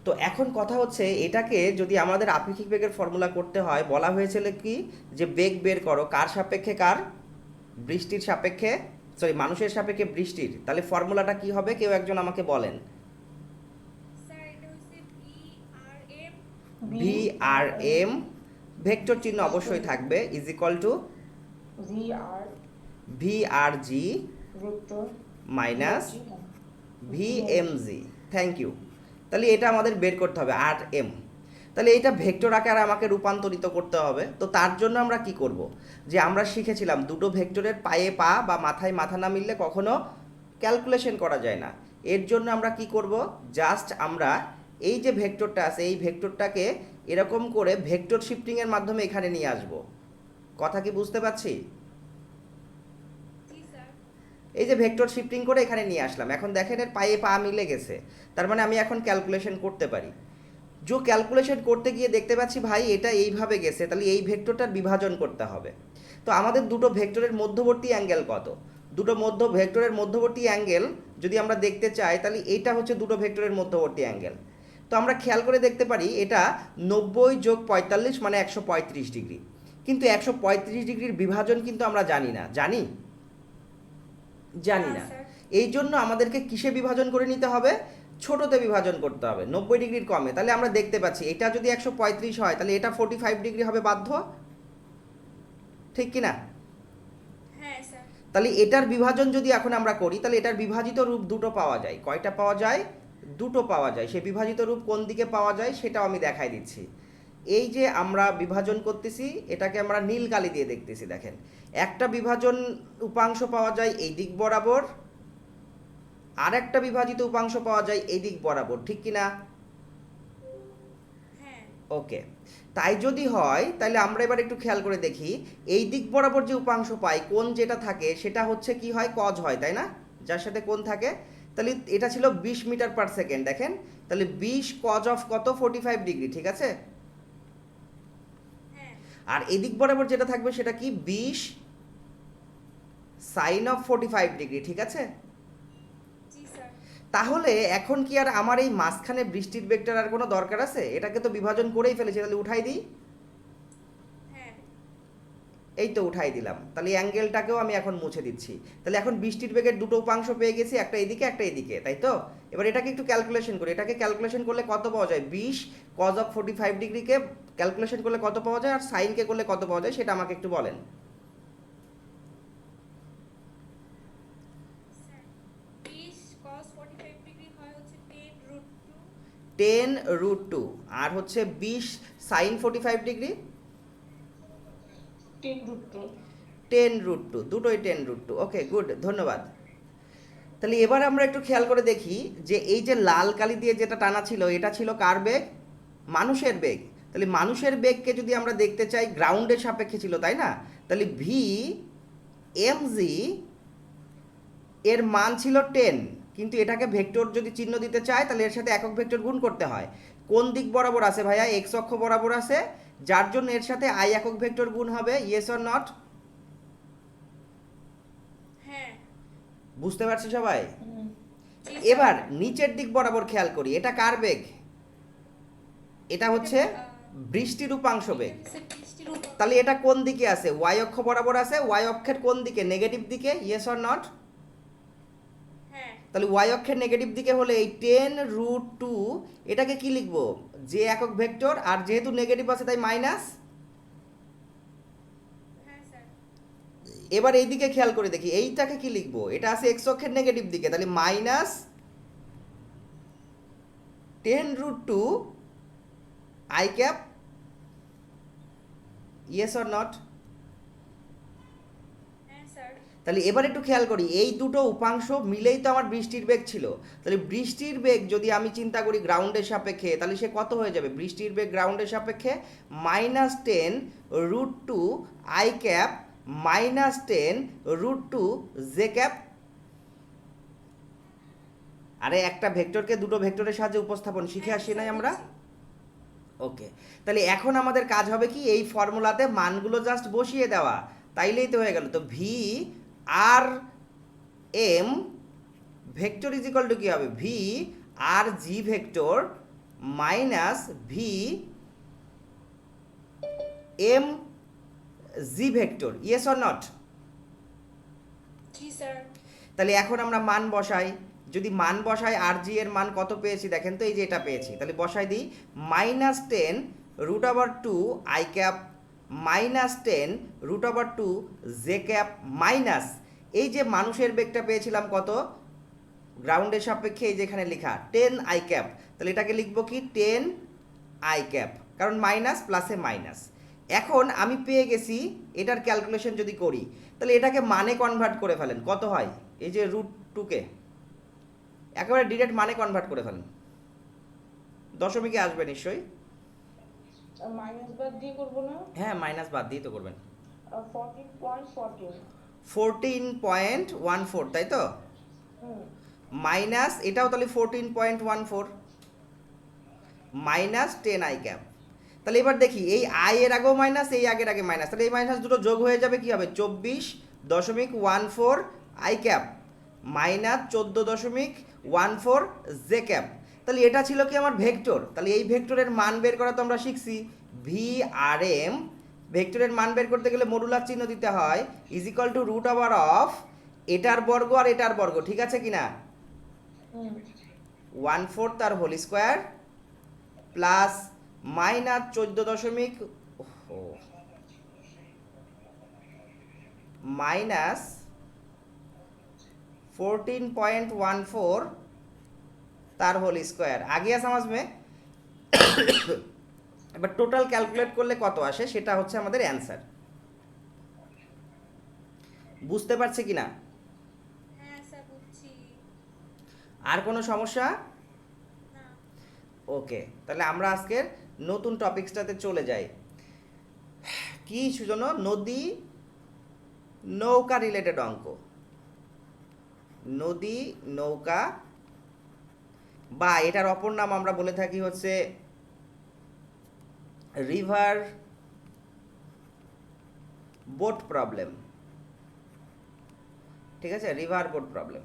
তো এখন কথা হচ্ছে এটাকে যদি আমাদের আপেক্ষিক বেগের ফর্মুলা করতে হয়, বলা হয়েছিল কি যে বেগ বের করো কার সাপেক্ষে কার, বৃষ্টির সাপেক্ষে, সরি মানুষের সাপেক্ষে বৃষ্টির। তাহলে ফর্মুলাটা কি হবে কেউ একজন আমাকে বলেন। স্যার এটা হচ্ছে VRM। V B R R M M, vector চিহ্ন ভেক্টর অবশ্যই থাকবে, is equal to G R V R G vector G R minus G V G R M G. Thank you. তাহলে এটা আমাদের বের করতে হবে আর এম। তাহলে এটা ভেক্টর আকারে আমাকে রূপান্তরিত করতে হবে। তো তার জন্য আমরা কি করব, যে আমরা শিখেছিলাম দুটো ভেক্টরের পায়ে পা বা মাথায় মাথা না মিললে কখনো ক্যালকুলেশন করা যায় না। এর জন্য আমরা কি করব, জাস্ট আমরা এই যে ভেক্টরটা আছে এই ভেক্টরটাকে এরকম করে ভেক্টর শিফটিংয়ের মাধ্যমে এখানে নিয়ে আসব। কথা কি বুঝতে পারছি? জি স্যার। এই যে ভেক্টর শিফটিং করে এখানে নিয়ে আসলাম, এখন দেখেন এর পায়ে পা মিলে গেছে, তার মানে আমি এখন ক্যালকুলেশন করতে পারি। যে ক্যালকুলেশন করতে গিয়ে দেখতে পাচ্ছি ভাই এটা এইভাবে গেছে, তাহলে এই ভেক্টরটার বিভাজন করতে হবে। তো আমাদের দুটো ভেক্টরের মধ্যবর্তী অ্যাঙ্গেল কত, দুটো ভেক্টরের মধ্যবর্তী অ্যাঙ্গেল যদি আমরা দেখতে চাই তাহলে এইটা হচ্ছে দুটো ভেক্টরের মধ্যবর্তী অ্যাঙ্গেল। তো আমরা খেয়াল করে দেখতে পারি এটা 90 + 45 মানে 135 ডিগ্রি। কিন্তু 135 ডিগ্রির বিভাজন কিন্তু আমরা জানি না, জানি? জানি না না। স্যার। এই জন্য আমাদেরকে কিসে বিভাজন করে নিতে হবে, ছোটতে বিভাজন করতে হবে 90 ডিগ্রির কমে। তাহলে আমরা দেখতে পাচ্ছি এটা যদি 135 হয় তাহলে এটা 45 ডিগ্রি হবে বাধ্য, ঠিক কি না? হ্যাঁ স্যার। তাহলে এটার বিভাজন যদি এখন আমরা করি তাহলে এটার বিভাজিত রূপ দুটো পাওয়া যায়। কয়টা পাওয়া যায়? দুটো পাওয়া যায়। সেই বিভাজিত রূপ কোন দিকে পাওয়া যায় সেটাও আমি দেখাই দিচ্ছি। এই যে আমরা বিভাজন করতেছি এটাকে আমরা নীল কালি দিয়ে দেখতেছি, দেখেন একটা বিভাজন উপাংশ পাওয়া যায় এই দিক বরাবর, আর একটা বিভাজিত উপাংশ পাওয়া যায় এই দিক বরাবর, ঠিক কি না? হ্যাঁ। ওকে, তাই যদি হয় তাহলে আমরা এবার একটু খেয়াল করে দেখি এই দিক বরাবর যে উপাংশ পাই কোণ যেটা থাকে সেটা হচ্ছে কি হয়, কজ হয়, তাই না? যার সাথে কোণ থাকে। তাহলে এটা ছিল 20 মিটার পার সেকেন্ড, দেখেন তাহলে 20 কজ অফ কত 45 ডিগ্রি, ঠিক আছে? হ্যাঁ। আর এদিক বরাবর যেটা থাকবে সেটা কি 20 সাইন অফ 45 ডিগ্রি, ঠিক আছে? জি স্যার। তাহলে এখন কি আর আমার এই মাঝখানে বৃষ্টির বেগটার আর কোনো দরকার আছে? এটাকে তো বিভাজন করেই ফেলেছি, তাহলে উঠাই দিই। হ্যাঁ। এই তো উঠাই দিলাম, তাহলে অ্যাঙ্গেলটাকেও আমি এখন মুছে দিচ্ছি। তাহলে এখন বৃষ্টির বেগের দুটো উপাংশ পেয়ে গেছি, একটা এদিকে একটা এদিকে, তাই তো? এবার এটাকে একটু ক্যালকুলেশন করি, এটাকে ক্যালকুলেশন করলে কত পাওয়া যায়, 20 কজ অফ 45 ডিগ্রিকে ক্যালকুলেশন করলে কত পাওয়া যায় আর সাইনকে করলে কত পাওয়া যায় সেটা আমাকে একটু বলেন। স্যার 20 cos 45 ডিগ্রি হয় হচ্ছে 10√2। 10√2 আর হচ্ছে 20 সাইন 45 ডিগ্রি 10√2 10√2, দুটোই 10√2। ওকে গুড, ধন্যবাদ। তাহলে এবার আমরা একটু খেয়াল করে দেখি যে এই যে লাল কালি দিয়ে যেটা টানা ছিল এটা ছিল কার বেগ, মানুষের বেগ। তাহলে মানুষের বেগকে যদি আমরা দেখতে চাই গ্রাউন্ডের সাপেক্ষে ছিল, তাই না? তাহলে ভি এম জি এর মান ছিল 10, কিন্তু এটাকে ভেক্টর যদি চিহ্ন দিতে চায় তাহলে এর সাথে একক ভেক্টর গুণ করতে হয়। কোন দিক বরাবর আছে ভাইয়া? এক্স অক্ষ বরাবর আছে, যার জন্য এর সাথে আই একক ভেক্টর গুণ হবে। Yes or not? হ্যাঁ। বুঝতে পারছি সবাই? জি এবার স্যার। নিচের দিক বরাবর খেয়াল করি, এটা কার বেগ? এটা হচ্ছে বৃষ্টির উপাংশ এটা বেগ। হচ্ছে বৃষ্টির উপর। তাহলে এটা কোন দিকে আছে? ওয়াই অক্ষ বরাবর আছে, ওয়াই অক্ষের কোন দিকে? নেগেটিভ দিকে। Yes or not? হ্যাঁ। তাহলে ওয়াই অক্ষের নেগেটিভ দিকে হলে এই 10√2 এটাকে কি লিখবো? যে একক ভেক্টর, আর যেহেতু নেগেটিভ আছে তাই মাইনাস। হ্যাঁ স্যার। এবার এই দিকে খেয়াল করে দেখি এইটাকে কি লিখবো? এটা আছে এক্স অক্ষের নেগেটিভ দিকে, তাহলে minus 10√2 I cap. Yes or not? হ্যাঁ স্যার। তাহলে এবার একটু খেয়াল করি এই দুটো উপাংশ মিলেই তো আমার বৃষ্টির বেগ ছিল। তাহলে বৃষ্টির বেগ যদি আমি চিন্তা করি গ্রাউন্ডের সাপেক্ষে তাহলে সে কত হয়ে যাবে? বৃষ্টির বেগ গ্রাউন্ডের সাপেক্ষে -10√2 আই ক্যাপ -10√2 জে ক্যাপ। আরে একটা ভেক্টরকে দুটো ভেক্টরের সাহায্যে উপস্থাপন শিখে হ্যাঁ আসি নাই স্যার আমরা? বুঝছি। ওকে, তাহলে এখন আমাদের কাজ হবে কি এই ফর্মুলাতে মানগুলো জাস্ট বসিয়ে দেওয়া, তাইলেই তো হয়ে গেল। তো V R M vector is equal to কি হবে? V R G vector minus V M G vector, yes or not? জি স্যার। তাহলে এখন আমরা মান বসাই, যদি মান বসাই আর জি এর মান কত পেয়েছি দেখেন তো, এই যে এটা পেয়েছি, তাহলে বসাই দিই -10√2 I cap -10 √2 J cap minus এই যে মানুষের বেগটা পেয়েছিলাম কত, গ্রাউন্ডের সাপেক্ষে এই যেখানে লেখা 10 আই ক্যাপ, তাহলে এটাকে লিখবো কি 10 আই ক্যাপ, কারণ মাইনাস প্লাসে মাইনাস। এখন আমি পেয়ে গেছি এটার ক্যালকুলেশন যদি করি, তাহলে এটাকে মানে কনভার্ট করে ফেলেন, কত হয়, এই যে √2কে একেবারে ডিরেক্ট মানে কনভার্ট করে ফেলেন, দশমিকে আসবে নিশ্চয়ই। মাইনাস বাদ দিয়ে করবো না? হ্যাঁ, মাইনাস বাদ দিয়ে তো করবেন। 14.14। 14.14, তাই তো? মাইনাস এটাও তাহলে 14.14 মাইনাস 10 আই ক্যাপ। তাহলে এবার দেখি এই আই এর আগেও মাইনাস, এই আগের আগে মাইনাস, তাহলে এই মাইনাস দুটো যোগ হয়ে যাবে, কি হবে 24.14 I cap minus 14.14 J cap. তাহলে এটা ছিল কি আমার ভেক্টর, তাহলে এই ভেক্টরের মান বের করা তো আমরা শিখছি, ভি আর এম, ভেক্টরের মান বের করতে গেলে মডুলার চিহ্ন দিতে হয়, is equal to root over of এটার বর্গ আর এটার বর্গ, ঠিক আছে কি না, 1/4 তার whole square plus minus 14 minus 14.14 তার হোল স্কোয়ার, আগে সমাজ মে। এবার টোটাল ক্যালকুলেট করলে কত আসে সেটা হচ্ছে আমাদের অ্যান্সার, বুঝতে পারছে কি না? হ্যাঁ স্যার বুঝছি। আর কোনো সমস্যা? না। ওকে, তাহলে আমরা আজকের নতুন টপিকসটাতে চলে যাই। কি জন্য? নদী নৌকা রিলেটেড অঙ্ক, নদী নৌকা, বা এটার অপর নাম আমরা বলে থাকি হচ্ছে রিভার বোট প্রবলেম, ঠিক আছে, রিভার বোট প্রবলেম।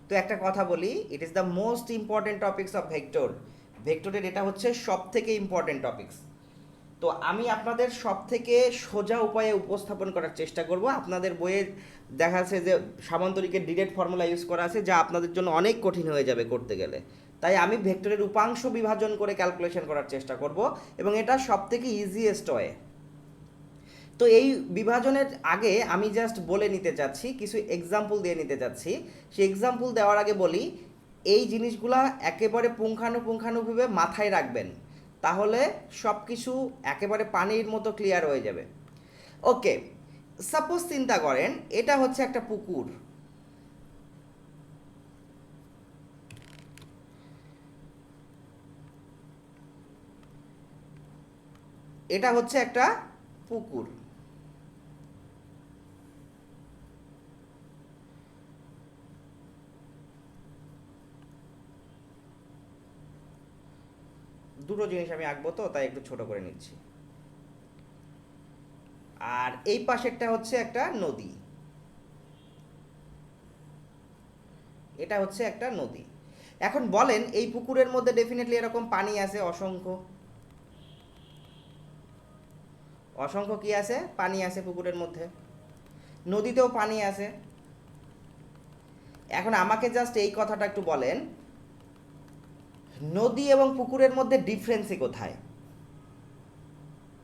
তো একটা কথা বলি, it is the most important topics of vector, ভেক্টরের এটা হচ্ছে সব থেকে ইম্পর্টেন্ট টপিকস। তো আমি আপনাদের সব থেকে সোজা উপায়ে উপস্থাপন করার চেষ্টা করব। আপনাদের বইয়ে দেখা যাচ্ছে যে সামান্তরিকের ডিরেক্ট ফর্মুলা ইউজ করা আছে, যা আপনাদের জন্য অনেক কঠিন হয়ে যাবে করতে গেলে, তাই আমি ভেক্টরের উপাংশ বিভাজন করে ক্যালকুলেশন করার চেষ্টা করব, এবং এটা সব থেকে ইজিয়েস্ট ওয়ে। তো এই বিভাজনের আগে আমি জাস্ট বলে নিতে চাচ্ছি, কিছু এক্সাম্পল দিয়ে নিতে চাচ্ছি। সেই এক্সাম্পল দেওয়ার আগে বলি, এই জিনিসগুলা একেবারে পুঙ্খানুপুঙ্খানুভাবে মাথায় রাখবেন, তাহলে সব কিছু একেবারে পানির মতো ক্লিয়ার হয়ে যাবে। ওকে, সাপোজ চিন্তা করেন এটা হচ্ছে একটা পুকুর, এটা হচ্ছে একটা পুকুর, দুটো জিনিস আমি আঁকবো তো তাই একটু ছোট করে নিচ্ছি। আর এই পাশেরটা হচ্ছে একটা নদী, এটা হচ্ছে একটা নদী। এখন বলেন এই পুকুরের মধ্যে ডেফিনেটলি এরকম পানি আছে অসংখ্য, অসংখ্য কি আছে, পানি আছে পুকুরের মধ্যে, নদীতেও পানি আছে। এখন আমাকে জাস্ট এই কথাটা একটু বলেন, নদী এবং পুকুরের মধ্যে ডিফারেন্স কোথায়,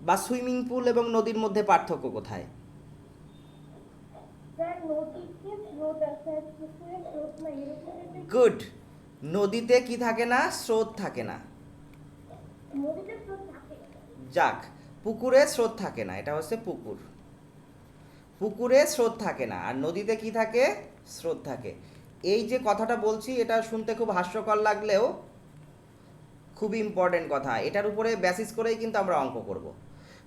বা সুইমিং পুল এবং নদীর মধ্যে পার্থক্য কোথায়? স্যার নদীতে স্রোত আছে, পুকুরে স্রোত নাই, এরকম গুড, নদীতে কি থাকে না, স্রোত থাকে না। নদীতে স্রোত থাকে। যাক, পুকুরে স্রোত থাকে না, এটা হচ্ছে পুকুর, পুকুরে স্রোত থাকে না, আর নদীতে কি থাকে, স্রোত থাকে। এই যে কথাটা বলছি এটা শুনতে খুব হাস্যকর লাগলেও খুবই ইম্পর্টেন্ট কথা, এটার উপরে বেসিস করেই কিন্তু আমরা অঙ্ক করব,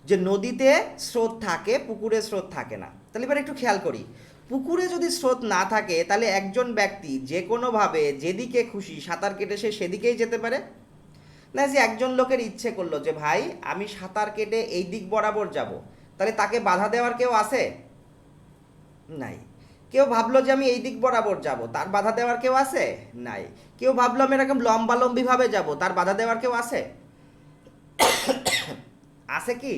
যে নদীতে স্রোত থাকে পুকুরে স্রোত থাকে না। তাহলে এবার একটু খেয়াল করি, পুকুরে যদি স্রোত না থাকে তাহলে একজন ব্যক্তি যে কোনোভাবে যেদিকে খুশি সাঁতার কেটে সে সেদিকেই যেতে পারে না? যে একজন লোকের ইচ্ছে করলো যে ভাই আমি সাঁতার কেটে এই দিক বরাবর যাব, তাহলে তাকে বাধা দেওয়ার কেউ আছে? নাই। কেউ ভাবলো যে আমি এই দিক বরাবর যাব, তার বাধা দেওয়ার কেউ আছে? নাই। কেউ ভাবলো আমি এরকম লম্বালম্বি ভাবে যাব, তার বাধা দেওয়ার কেউ আছে? আছে কি?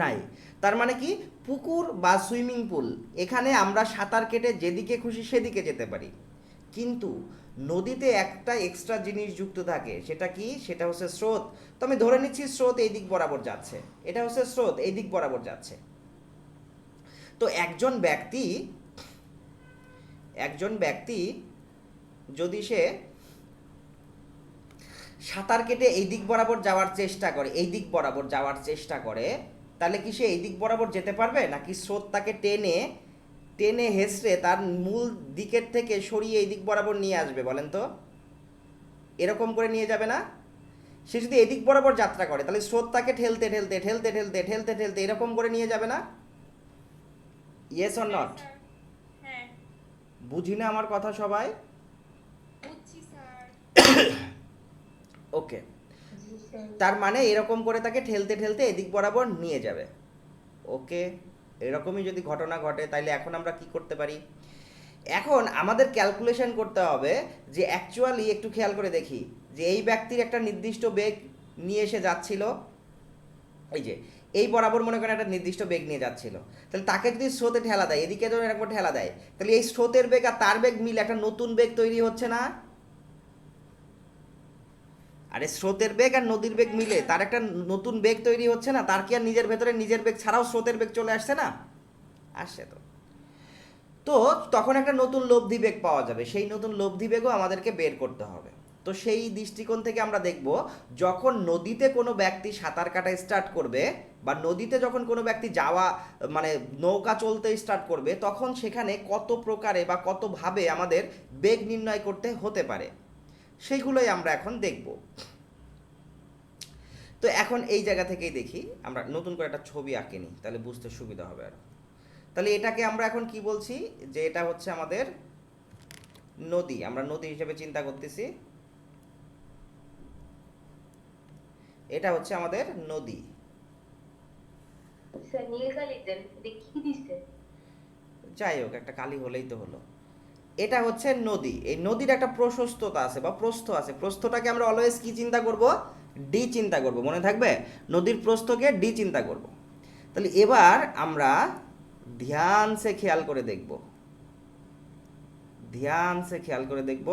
নাই। তার মানে কি, পুকুর বা সুইমিং পুল, এখানে আমরা সাঁতার কেটে যেদিকে খুশি সেদিকে যেতে পারি। কিন্তু নদীতে একটা এক্সট্রা জিনিস যুক্ত থাকে, সেটা কি? সেটা হচ্ছে স্রোত। তো আমি ধরে নিচ্ছি স্রোত এই দিক বরাবর যাচ্ছে, এটা হচ্ছে স্রোত এই দিক বরাবর যাচ্ছে। তো একজন ব্যক্তি যদি সে সাঁতার কেটে এই দিক বরাবর যাওয়ার চেষ্টা করে, এই দিক বরাবর যাওয়ার চেষ্টা করে, তাহলে কি সে এই দিক বরাবর যেতে পারবে, নাকি স্রোত তাকে টেনে টেনে হেসড়ে তার মূল দিকের থেকে সরিয়ে এই দিক বরাবর নিয়ে আসবে? বলেন তো, এরকম করে নিয়ে যাবে না? সে যদি এদিক বরাবর যাত্রা করে তাহলে স্রোত তাকে ঠেলতে ঠেলতে ঠেলতে ঠেলতে ঠেলতে ঠেলতে এরকম করে নিয়ে যাবে না? ইয়েস অর হ্যাঁ নট? স্যার। হ্যাঁ, বুঝি না আমার কথা সবাই? বুঝছি স্যার। ওকে, তার মানে এরকম করে তাকে ঠেলতে ঠেলতে এদিক বরাবর নিয়ে যাবে। ওকে, এরকমই যদি ঘটনা ঘটে তাইলে এখন আমরা কি করতে পারি? এখন আমাদের ক্যালকুলেশন করতে হবে যে অ্যাকচুয়ালি একটু খেয়াল করে দেখি যে এই ব্যক্তির একটা নির্দিষ্ট বেগ নিয়ে এসে যাচ্ছিল, এই যে এই বরাবর মনে করেন একটা নির্দিষ্ট বেগ নিয়ে যাচ্ছিল, তাহলে তাকে যদি স্রোতে ঠেলা দেয়, এদিকে যদি এরকম ঠেলা দেয়, তাহলে এই স্রোতের বেগ আর তার বেগ মিলে একটা নতুন বেগ তৈরি হচ্ছে না? আরে স্রোতের বেগ আর নদীর বেগ মিলে তার একটা নতুন বেগ তৈরি হচ্ছে না? তার কি আর নিজের ভেতরে নিজের বেগ ছাড়াও স্রোতের বেগ চলে আসছে না? আসছে তো। তো তখন একটা নতুন লব্ধি বেগ পাওয়া যাবে, সেই নতুন লব্ধি বেগও আমাদেরকে বের করতে হবে। তো সেই দৃষ্টিকোণ থেকে আমরা দেখব, যখন নদীতে কোনো ব্যক্তি সাঁতার কাটা স্টার্ট করবে বা নদীতে যখন কোনো ব্যক্তি যাওয়া মানে নৌকা চলতে স্টার্ট করবে, তখন সেখানে কত প্রকারে বা কতভাবে আমাদের বেগ নির্ণয় করতে হতে পারে, সেইগুলোই আমরা এখন দেখব। তো এখন এই জায়গা থেকেই দেখি, আমরা নতুন করে একটা ছবি আঁকে নিই, তাহলে বুঝতে সুবিধা হবে আর। তাহলে এটাকে আমরা এখন কি বলছি, যে এটা হচ্ছে আমাদের নদী, আমরা নদী হিসেবে চিন্তা করতেছি। এটা হচ্ছে আমাদের নদী। স্যার নীল কালিতে দেখিয়ে দিছে। যাই হোক, একটা কালি হলেই তো হলো। এটা হচ্ছে নদী। এই নদীর একটা প্রশস্ততা আছে বা প্রস্থ আছে, প্রস্থটাকে আমরা অলওয়েজ কি চিন্তা করব? ডি চিন্তা করব, মনে থাকবে? নদীর প্রস্থকে ডি চিন্তা করব। তাহলে এবার আমরা ধ্যান সে খেয়াল করে দেখব, ধ্যান সে খেয়াল করে দেখব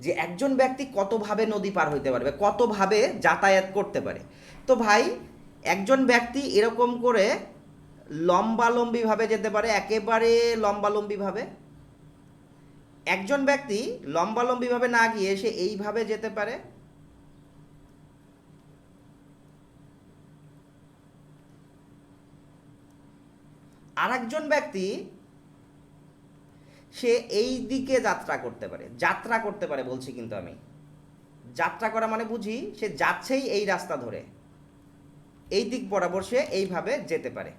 যে একজন ব্যক্তি কতভাবে নদী পার হইতে পারবে, কতভাবে যাতায়াত করতে পারে। তো ভাই, একজন ব্যক্তি এরকম করে লম্বালম্বিভাবে যেতে পারে, একেবারে লম্বালম্বিভাবে। একজন ব্যক্তি লম্বালম্বিভাবে না গিয়ে সে এইভাবে যেতে পারে। আর একজন ব্যক্তি সে এই দিকে যাত্রা করতে পারে, যাত্রা করতে পারে বলছি, কিন্তু আমি যাত্রা করা মানে বুঝি সে যাচ্ছেই এই রাস্তা ধরে, এই দিক বরাবর সে এইভাবে যেতে পারে।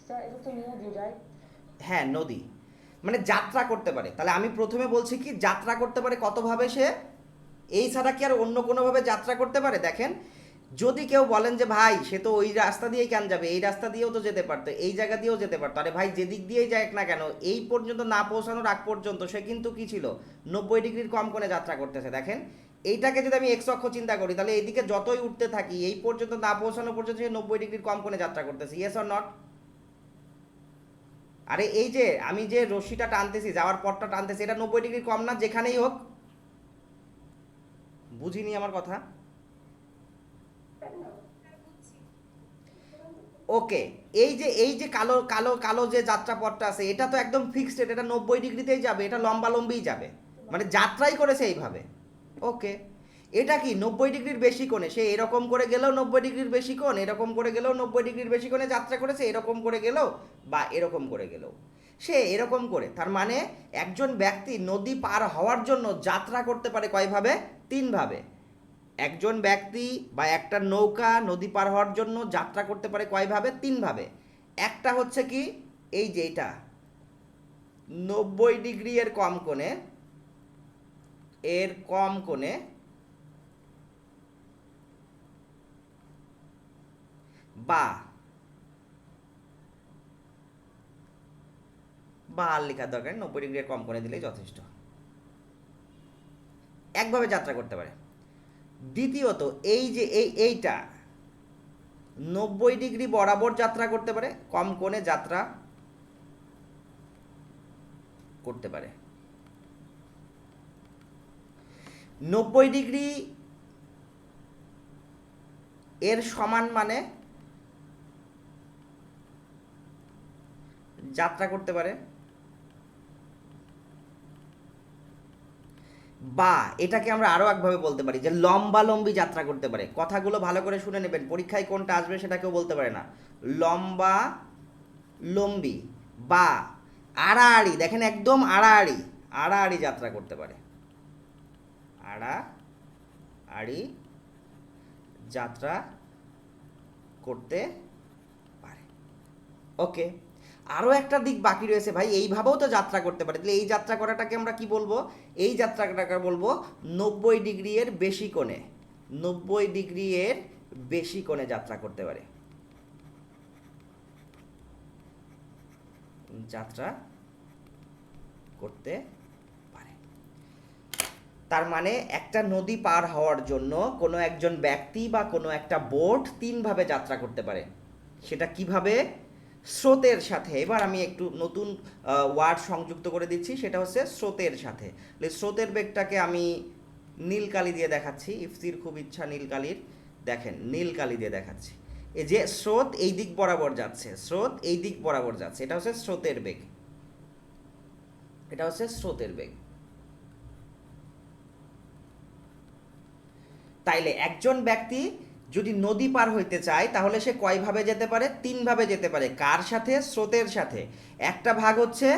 স্যার এটা তো নদী, রাইট? হ্যাঁ, নদী মানে যাত্রা করতে পারে। তাহলে আমি প্রথমে বলছি কি, যাত্রা করতে পারে কতভাবে সে, এই ছাড়া কি আর অন্য কোনোভাবে যাত্রা করতে পারে? দেখেন, যদি কেউ বলেন যে ভাই সে তো ওই রাস্তা দিয়েই কেন যাবে, এই রাস্তা দিয়েও তো যেতে পারতো, এই জায়গা দিয়েও যেতে পারতো। আরে ভাই, যেদিক দিয়েই যাক না কেন, এই পর্যন্ত না পৌঁছানোর আগ পর্যন্ত সে কিন্তু কি ছিল, 90 ডিগ্রির কম কোণে যাত্রা করতেছে। দেখেন, এইটাকে যদি আমি এক্স অক্ষ চিন্তা করি, তাহলে এইদিকে যতই উঠতে থাকি, এই পর্যন্ত না পৌঁছানো পর্যন্ত সে 90 ডিগ্রির কম কোণে যাত্রা করতেছে। Yes or not? আরে এই যে আমি যে রশ্মিটা টানতেছি, যাওয়ার পথটা টানতেছি, এটা 90 ডিগ্রি কম না যেখানেই হোক? বুঝিনি আমার কথা? স্যার বুঝছি। ওকে, এই যে কালো কালো কালো যে যাত্রা পথটা আছে, এটা তো একদম ফিক্সড, এটা 90 ডিগ্রিতেই যাবে, এটা লম্বালম্বিই যাবে, মানে যাত্রাই করেছে এইভাবে। ওকে, এটা কি 90 ডিগ্রির বেশি কোণে, সে এরকম করে গেলেও 90 ডিগ্রির বেশি কোণ, এরকম করে গেলেও 90 ডিগ্রির বেশি কোণে যাত্রা করেছে, এরকম করে গেলেও বা এরকম করে গেলেও সে এরকম করে। তার মানে একজন ব্যক্তি নদী পার হওয়ার জন্য যাত্রা করতে পারে কয়ভাবে? 3ভাবে। একজন ব্যক্তি বা একটা নৌকা নদী পার হওয়ার জন্য যাত্রা করতে পারে কয়ভাবে? 3ভাবে। একটা হচ্ছে কি, এই যে এটা 90 ডিগ্রি এর কম কোণে, এর কম কোণে বা আর লেখার দরকার নেই, 90 ডিগ্রি কম করে দিলেই যথেষ্ট। একভাবে যাত্রা করতে পারে। দ্বিতীয়ত এই যে এইটা 90 ডিগ্রি বরাবর যাত্রা করতে পারে, কম কোণে যাত্রা করতে পারে। 90 ডিগ্রি এর সমান মানে যাত্রা করতে পারে, বা এটাকে আমরা আরো একভাবে বলতে পারি যে লম্বালম্বি যাত্রা করতে পারে। কথাগুলো ভালো করে শুনে নেবেন, পরীক্ষায় কোনটা আসবে সেটা কেউ বলতে পারে না। লম্বা লম্বি বা আড়াআড়ি, দেখেন একদম আড়াআড়ি, আড়াআড়ি যাত্রা করতে পারে, আড়াআড়ি যাত্রা করতে পারে। ওকে, আরও একটা দিক বাকি রয়েছে ভাই, এইভাবেও তো যাত্রা করতে পারে। তাহলে এই যাত্রা করাটাকে আমরা কি বলবো? এই যাত্রাটাকে বলবো 90 ডিগ্রি এর বেশি কোণে, 90 ডিগ্রি এর বেশি কোণে যাত্রা করতে পারে, যাত্রা করতে পারে। তার মানে একটা নদী পার হওয়ার জন্য কোনো একজন ব্যক্তি বা কোনো একটা বোট 3ভাবে যাত্রা করতে পারে। সেটা কিভাবে? স্রোতের সাথে। এবার আমি একটু নতুন ওয়ার্ড সংযুক্ত করে দিচ্ছি, সেটা হচ্ছে স্রোতের সাথে। স্রোতের বেগটাকে আমি নীল কালি দিয়ে দেখাচ্ছি, ইফতির খুব ইচ্ছা নীল কালির। দেখেন নীল কালি দিয়ে দেখাচ্ছি, এই যে স্রোত এই দিক বরাবর যাচ্ছে, স্রোত এই দিক বরাবর যাচ্ছে, এটা হচ্ছে স্রোতের বেগ, এটা হচ্ছে স্রোতের বেগ। তাইলে একজন ব্যক্তি যদি নদী পার হইতে চায় তাহলে সে কয়ভাবে যেতে পারে? 3ভাবে যেতে পারে। কার সাথে? স্রোতের সাথে। একটা ভাগ হচ্ছে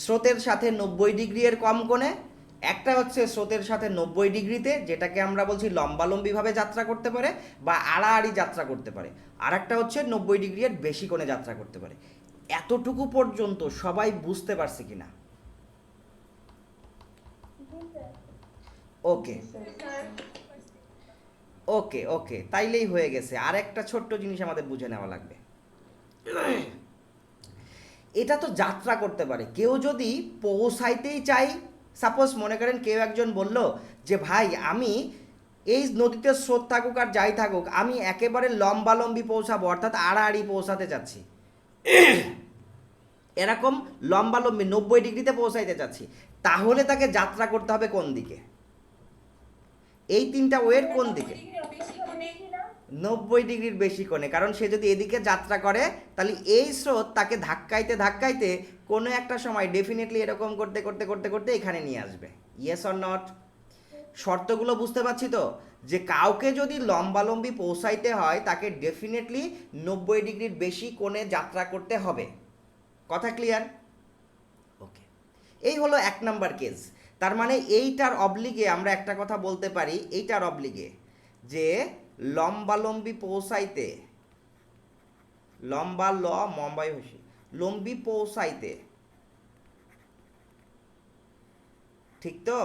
স্রোতের সাথে 90 ডিগ্রি এর কম কোণে, একটা হচ্ছে স্রোতের সাথে 90 ডিগ্রিতে, যেটাকে আমরা বলছি লম্বালম্বিভাবে যাত্রা করতে পারে বা আড়াআড়ি যাত্রা করতে পারে। আর একটা হচ্ছে 90 ডিগ্রি এর বেশি কোণে যাত্রা করতে পারে। এতটুকু পর্যন্ত সবাই বুঝতে পারছে কিনা? জি স্যার। ওকে ওকে ওকে, তাইলেই হয়ে গেছে। আর একটা ছোট্ট জিনিস আমাদের বুঝে নেওয়া লাগবে। এটা তো যাত্রা করতে পারে, কেউ যদি পৌঁছাইতেই চাই, সাপোজ মনে করেন কেউ একজন বলল যে ভাই আমি এই নদীতে স্রোত থাকুক আর যাই থাকুক আমি একেবারে লম্বালম্বি পৌঁছাবো, অর্থাৎ আড়াআড়ি পৌঁছাতে চাচ্ছি, এরকম লম্বালম্বি 90 ডিগ্রিতে পৌঁছাইতে চাচ্ছি, তাহলে তাকে যাত্রা করতে হবে কোন দিকে? এই 3টা ওয়ের কোন দিকে? বেশি কোণে। 90 ডিগ্রির বেশি কোণে। কারণ সে যদি এদিকে যাত্রা করে তাহলে এই স্রোত তাকে ধাক্কাইতে ধাক্কাইতে কোনো একটা সময় ডেফিনেটলি এরকম করতে করতে করতে করতে এখানে নিয়ে আসবে। Yes or not? শর্তগুলো বুঝতে পারছি তো, যে কাউকে যদি লম্বালম্বি পৌঁছাইতে হয় তাকে ডেফিনেটলি 90 ডিগ্রির বেশি কোণে যাত্রা করতে হবে। কথা ক্লিয়ার? ওকে, এই হলো 1 নাম্বার কেস। তার মানে এইটার অবলিগে আমরা একটা কথা বলতে পারি, এইটার অবলিগে যে লম্বালম্বি পৌঁছাইতে, লম্বা ল মম্বাই হসি, লম্বি পৌঁছাইতে, ঠিক তো?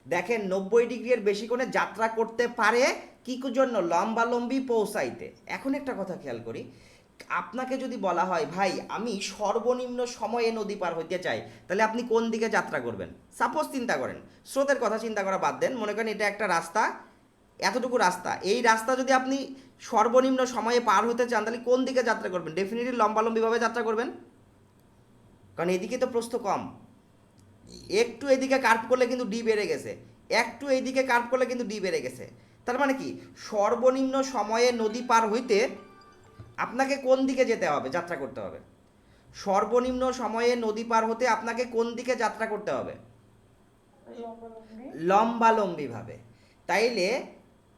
দেখেন 90 ডিগ্রি এর বেশি কোণে যাত্রা করতে পারে, কি জন্য? লম্বালম্বি পৌঁছাইতে। এখন একটা কথা খেয়াল করি, আপনাকে যদি বলা হয় ভাই আমি সর্বনিম্ন সময়ে নদী পার হইতে চাই, তাহলে আপনি কোন দিকে যাত্রা করবেন? সাপোজ চিন্তা করেন, স্রোতের কথা চিন্তা করা বাদ দেন, মনে করেন এটা একটা রাস্তা, এতটুকু রাস্তা, এই রাস্তা যদি আপনি সর্বনিম্ন সময়ে পার হতে চান তাহলে কোন দিকে যাত্রা করবেন? ডেফিনেটলি লম্বালম্বিভাবে যাত্রা করবেন, কারণ এদিকে তো প্রস্থ কম। একটু এদিকে কার্ভ করলে কিন্তু ডি বেড়ে গেছে, একটু এইদিকে কার্ভ করলে কিন্তু ডি বেড়ে গেছে। তার মানে কি সর্বনিম্ন সময়ে নদী পার হইতে আপনাকে কোন দিকে যেতে হবে, যাত্রা করতে হবে? সর্বনিম্ন সময়ে নদী পার হতে আপনাকে কোন দিকে যাত্রা করতে হবে? লম্বালম্বিভাবে। তাইলে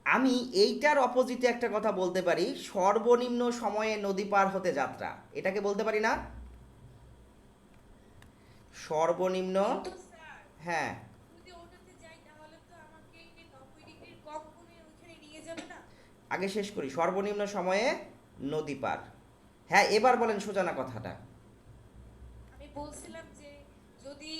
আমি এইটার অপোজিটে একটা কথা বলতে পারি, সর্বনিম্ন সময়ে নদী পার হতে যাত্রা, এটাকে বলতে পারি না? সর্বনিম্ন, কিন্তু স্যার, হ্যাঁ যদি ওটাতে যাই তাহলে তো আমাকে এই 90 ডিগ্রির কম কোণে ওইখানে নিয়ে যাবে না? আগে শেষ করি। সর্বনিম্ন সময়ে নদী পার, হ্যাঁ এবার বলেন সুজানা কথাটা। আমি বলছিলাম যে যদি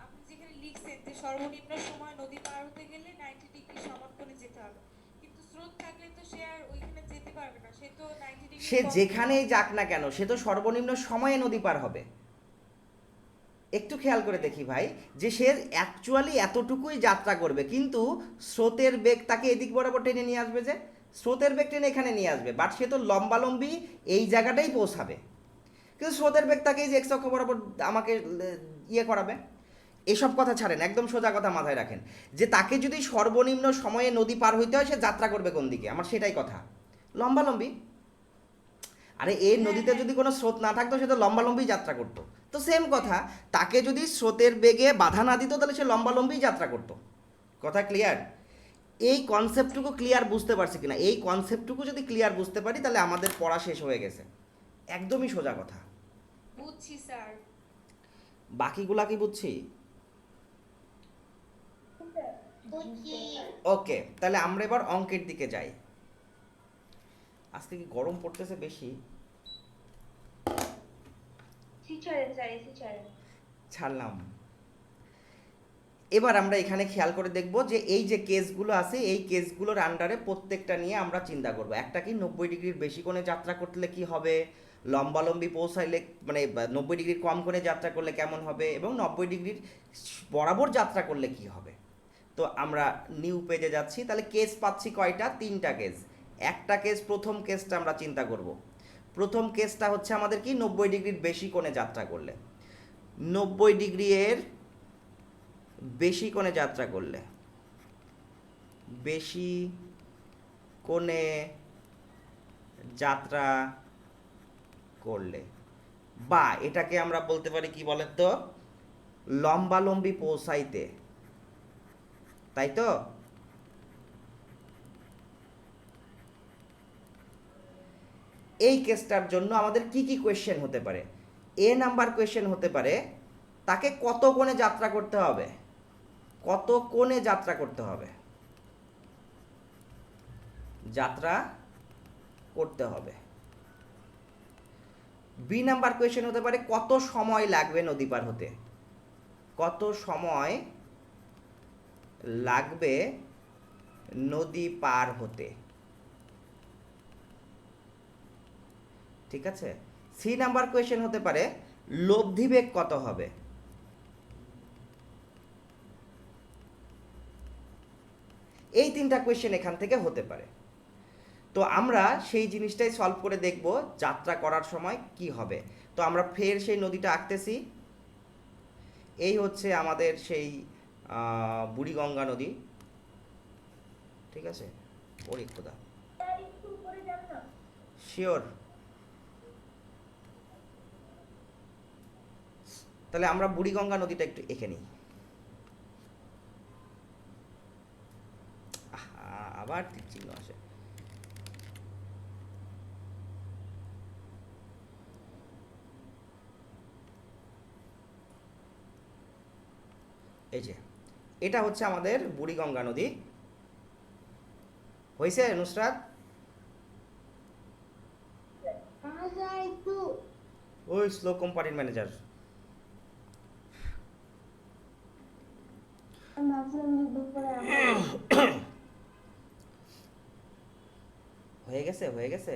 আপনি যেখানে লিখছেন যে সর্বনিম্ন সময় নদী পার হতে গেলে 90 ডিগ্রি সমান কোণে যেতে হবে, কিন্তু স্রোত থাকলে তো সে আর ওইখানে যেতে পারবে না, সে তো 90 ডিগ্রি সে যেখানেই যাক না কেন সে তো সর্বনিম্ন সময়ে নদী পার হবে। একটু খেয়াল করে দেখি ভাই, যে সে অ্যাকচুয়ালি এতটুকুই যাত্রা করবে, কিন্তু স্রোতের বেগ তাকে এদিক বরাবর টেনে নিয়ে আসবে, যে স্রোতের বেগ টেনে এখানে নিয়ে আসবে, বাট সে তো লম্বালম্বি এই জায়গাটাই পৌঁছাবে, কিন্তু স্রোতের বেগ তাকে এই যে এক্স অক্ষ বরাবর আমাকে ইয়ে করাবে। এসব কথা ছাড়েন, একদম সোজা কথা মাথায় রাখেন, যে তাকে যদি সর্বনিম্ন সময়ে নদী পার হইতে হয় সে যাত্রা করবে কোন দিকে, আমার সেটাই কথা, লম্বালম্বি। আরে এই নদীতে যদি কোনো স্রোত না থাকতো সে তো লম্বালম্বি যাত্রা করতো। তো সেম কথা, তাকে যদি স্রোতের বেগে বাধা না দিত তাহলে সে লম্বালম্বি যাত্রা করতো। কথা ক্লিয়ার? এই কনসেপ্টটুকু ক্লিয়ার বুঝতে পারছি কিনা? এই কনসেপ্টটুকু যদি ক্লিয়ার বুঝতে পারি তাহলে আমাদের পড়া শেষ হয়ে গেছে, একদমই সোজা কথা। বুঝছি স্যার। বাকিগুলা কি বুঝছি? ওকে, তাহলে আমরা এবার অঙ্কের দিকে যাই। আজকে কি গরম পড়তেছে বেশি? ছাড়লাম। এবার আমরা এখানে খেয়াল করে দেখব যে এই যে কেসগুলো আছে এই কেসগুলোর আন্ডারে প্রত্যেকটা নিয়ে আমরা চিন্তা করব। একটা কি 90 ডিগ্রির বেশি কোণে যাত্রা করলে কি হবে, লম্বালম্বি পৌঁছাইলে মানে 90 ডিগ্রির কম কোণে যাত্রা করলে কেমন হবে, এবং 90 ডিগ্রির বরাবর যাত্রা করলে কি হবে। তো আমরা নিউ পেজে যাচ্ছি, তাহলে কেস পাচ্ছি কয়টা? 3টা কেস। একটা কেস, প্রথম কেসটা আমরা চিন্তা করব। প্রথম কেসটা হচ্ছে আমাদের কি 90 ডিগ্রির বেশি কোণে যাত্রা করলে, 90 ডিগ্রি এর বেশি কোণে যাত্রা করলে, বেশি কোণে যাত্রা করলে, বা এটাকে আমরা বলতে পারি কি বলেন তো, লম্বালম্বি পৌঁছাইতে, তাই তো? এই কেসটার জন্য আমাদের কি কি কোয়েশ্চেন হতে পারে? এ নাম্বার কোয়েশ্চেন হতে পারে তাকে কত কোণে যাত্রা করতে হবে, কত কোণে যাত্রা করতে হবে, যাত্রা করতে হবে। বি নাম্বার কোয়েশ্চেন হতে পারে কত সময় লাগবে নদী পার হতে, কত সময় লাগবে নদী পার হতে, ঠিক আছে? সি নাম্বার কোয়েশ্চেন হতে পারে লব্ধি বেগ কত হবে। এই 3টা কোয়েশ্চেন এখান থেকে হতে পারে। তো আমরা সেই জিনিসটাই সলভ করে দেখব যাত্রা করার সময় কি হবে। তো আমরা ফের সেই নদীটা আঁকতেছি। এই হচ্ছে আমাদের সেই বুড়িগঙ্গা নদী, ঠিক আছে? ওরে খোদা, শিওর। তাহলে আমরা বুড়িগঙ্গা নদীটা একটু এঁকে নিই। আবার তীর চিহ্ন আসে। এই যে এটা হচ্ছে আমাদের বুড়িগঙ্গা নদী। হয়েছে নুসরাত? ওই স্লো কোম্পানির ম্যানেজার। হয়ে গেছে, হয়ে গেছে।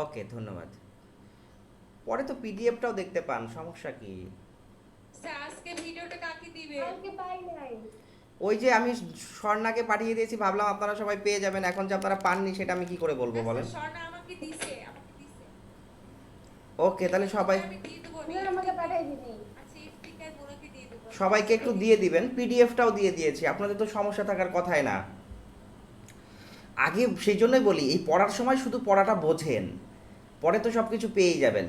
ওকে, ধন্যবাদ। পরে তো পিডিএফটাও দেখতে পান, সমস্যা কি? স্যার আজকে ভিডিওটা কাকে দিবে? ওই যে আমি স্বর্ণাকে পাঠিয়ে দিয়েছি, ভাবলাম আপনারা সবাই পেয়ে যাবেন, এখন যে আপনারা পাননি সেটা আমি কি করে বলবো বলেন? স্বর্ণা আমাকে দিছে, আমাকে দিছে। ওকে, তাহলে সবাই আমি দিয়ে দেবো। আমাকে পাঠিয়ে দিবি। আচ্ছা এফটিকার বোনাকে দিয়ে দেবো। সবাইকে একটু দিয়ে দিবেন, পিডিএফটাও দিয়ে দিয়েছি, আপনাদের তো সমস্যা থাকার কথাই না। আগে সেই জন্যই বলি এই পড়ার সময় শুধু পড়াটা বোঝেন, পরে তো সব কিছু পেয়েই যাবেন।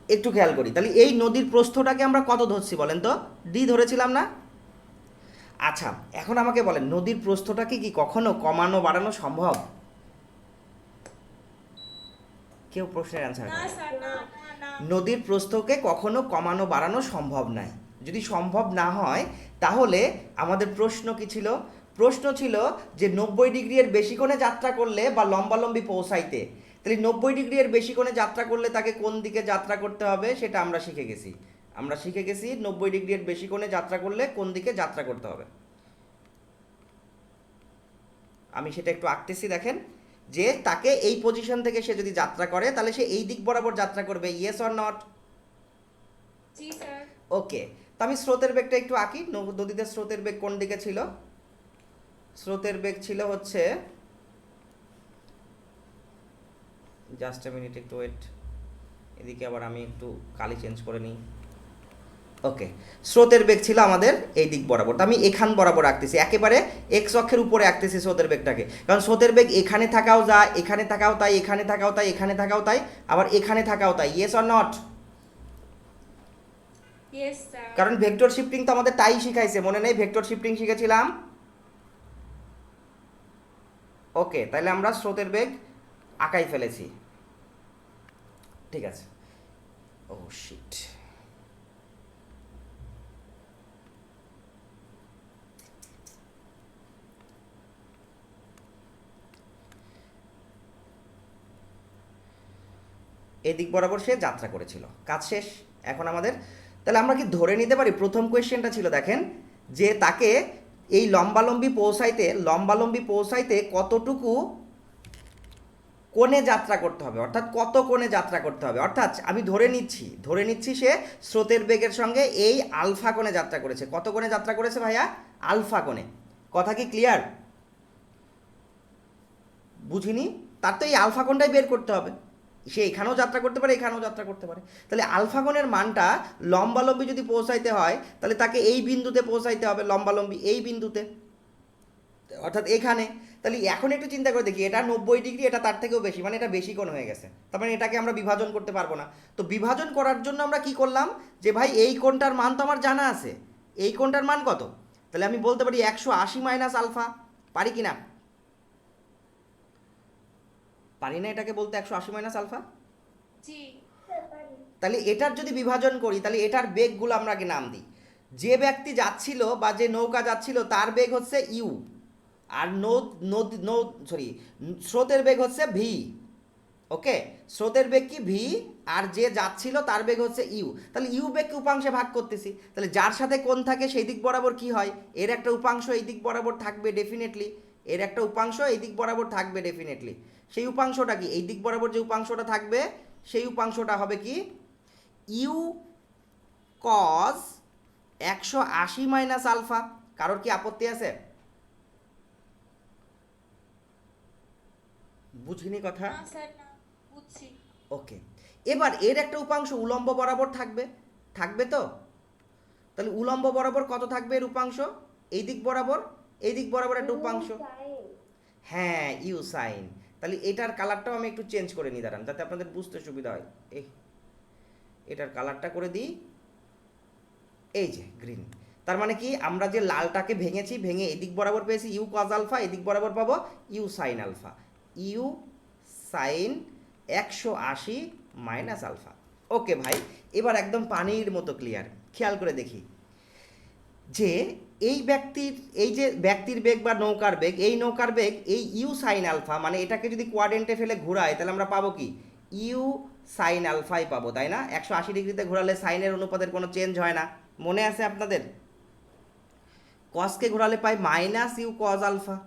একটু খেয়াল করি, তাহলে এই নদীর প্রস্থটাকে আমরা কত ধরছি বলেন তো? ডি ধরেছিলাম না? আচ্ছা, এখন আমাকে বলেন নদীর প্রস্থটাকে কি কখনো কমানো বাড়ানো সম্ভব? কেউ প্রশ্নের অ্যান্সার না করে? স্যার, না না। নদীর প্রস্থকে কখনো কমানো বাড়ানো সম্ভব নয়। যদি সম্ভব না হয় তাহলে আমাদের প্রশ্ন কি ছিল? প্রশ্ন ছিল যে 90 ডিগ্রি এর বেশি কোণে যাত্রা করলে বা লম্বালম্বি পৌঁছাইতে, তাহলে 90 ডিগ্রি এর বেশি কোণে যাত্রা করলে তাকে কোন দিকে যাত্রা করতে হবে সেটা আমরা শিখে গেছি। আমরা শিখে গেছি 90 ডিগ্রি এর বেশি কোণে যাত্রা করলে কোন দিকে যাত্রা করতে হবে। আমি সেটা একটু আঁকতেছি, দেখেন যে তাকে এই পজিশন থেকে সে যদি যাত্রা করে তাহলে সে এই দিক বরাবর যাত্রা করবে, ইয়েস অর নট? জি স্যার। ওকে, তো আমি স্রোতের বেগটা একটু আঁকি। নদীতে স্রোতের বেগ কোন দিকে ছিল? স্রোতের বেগ ছিল হচ্ছে, জাস্ট এ মিনিট, একটু ওয়েট, এদিকে আবার আমি একটু কালি চেঞ্জ করে নিই। ওকে, স্রোতের বেগ ছিল আমাদের এই দিক বরাবর, তো আমি এখান বরাবর আঁকতেছি, একেবারে এক্স অক্ষের উপরে আঁকতেছি স্রোতের বেগটাকে, কারণ স্রোতের বেগ এখানে থাকাও যায়, এখানে থাকাও তাই, এখানে থাকাও তাই, এখানে থাকাও তাই, আবার এখানে থাকাও তাই, yes or not? Yes sir. কারণ ভেক্টর শিফটিং তো আমাদের তাই শিখাইছে, মনে নেই? ভেক্টর শিফটিং শিখেছিলাম। ওকে, তাহলে আমরা স্রোতের বেগ আঁকাই ফেলেছি, ঠিক আছে। ও শিট, এদিক বরাবর সে যাত্রা করেছিল, কাজ শেষ। এখন আমাদের, তাহলে আমরা কি ধরে নিতে পারি, প্রথম কোয়েশ্চেনটা ছিল দেখেন যে তাকে এই লম্বালম্বি পৌঁছাইতে কতটুকু কোণে যাত্রা করতে হবে, অর্থাৎ কত কোণে যাত্রা করতে হবে, অর্থাৎ আমি ধরে নিচ্ছি সে স্রোতের বেগের সঙ্গে এই আলফা কোণে যাত্রা করেছে। কত কোণে যাত্রা করেছে ভাইয়া? আলফা কোণে। কথা কি ক্লিয়ার? বুঝিনি? তার তো এই আলফা কোণটাই বের করতে হবে। সে এখানেও যাত্রা করতে পারে, এখানেও যাত্রা করতে পারে, তাহলে আলফা কোণের মানটা লম্বালম্বি যদি পৌঁছাইতে হয় তাহলে তাকে এই বিন্দুতে পৌঁছাইতে হবে, লম্বালম্বি এই বিন্দুতে, অর্থাৎ এখানে। তাহলে এখন একটু চিন্তা করে দেখি, এটা 90 ডিগ্রি, এটা তার থেকেও বেশি, মানে এটা বেশি কোণ হয়ে গেছে, তার মানে এটাকে আমরা বিভাজন করতে পারবো না। তো বিভাজন করার জন্য আমরা কি করলাম, যে ভাই এই কোণটার মান তো আমার জানা আছে, এই কোণটার মান কত? তাহলে আমি বলতে পারি 180 মাইনাস আলফা। পারি কি না? পারি না এটাকে বলতে 180 মাইনাস আলফা? জি স্যার পারি। তাহলে এটার যদি বিভাজন করি তাহলে এটার বেগগুলো আমরা আগে নাম দিই। যে ব্যক্তি যাচ্ছিল বা যে নৌকা যাচ্ছিল তার বেগ হচ্ছে ইউ, আর স্রোতের বেগ হচ্ছে ভি। ওকে, স্রোতের বেগ কি ভি, আর যে যাচ্ছিল তার বেগ হচ্ছে ইউ। তাহলে ইউ বেগকে উপাংশে ভাগ করতেছি, তাহলে যার সাথে কোণ থাকে সেই দিক বরাবর কি হয়, এর একটা উপাংশ এই দিক বরাবর থাকবে ডেফিনেটলি, এর একটা উপাংশ এই দিক বরাবর থাকবে ডেফিনেটলি। সেই উপাংশটা কি, এই দিক বরাবর যে উপাংশটা থাকবে সেই উপাংশটা হবে কি, ইউ কজ 180 মাইনাস আলফা। কারোর কি আপত্তি আছে? বুঝিনি কথা? না স্যার, না বুঝছি। ওকে, এবার এর একটা উপাংশ উলম্ব বরাবর থাকবে, থাকবে তো? তাহলে উলম্ব বরাবর কত থাকবে এর উপাংশ? এই দিক বরাবর, এই দিক বরাবর একটা উপাংশ, হ্যাঁ ইউ সাইন। তাহলে এটার কালারটাও আমি একটু চেঞ্জ করে নিই, দাঁড়ান, যাতে আপনাদের বুঝতে সুবিধা হয়। এটার কালারটা করে দিই এই যে গ্রিন। তার মানে কি, আমরা যে লালটাকে ভেঙেছি, ভেঙে এদিক বরাবর পেয়েছি ইউ কজ আলফা, এদিক বরাবর পাবো u sine alpha, you sine 180 minus alpha. Okay ভাই, এবার একদম পানির মতো ক্লিয়ার। খেয়াল করে দেখি যে এই ব্যক্তির বেগ বা নৌকার বেগ, এই নৌকার বেগ এই ইউ সাইন আলফা, মানে এটাকে যদি কোয়াড্রেন্টে ফেলে ঘোরায় তাহলে আমরা পাবো কি, ইউ সাইন আলফাই পাবো, তাই না? 180 ডিগ্রিতে ঘোরালে সাইনের অনুপাতের কোনো চেঞ্জ হয় না, মনে আছে আপনাদের? কসকে ঘোরালে পাই মাইনাস ইউ কজ আলফা,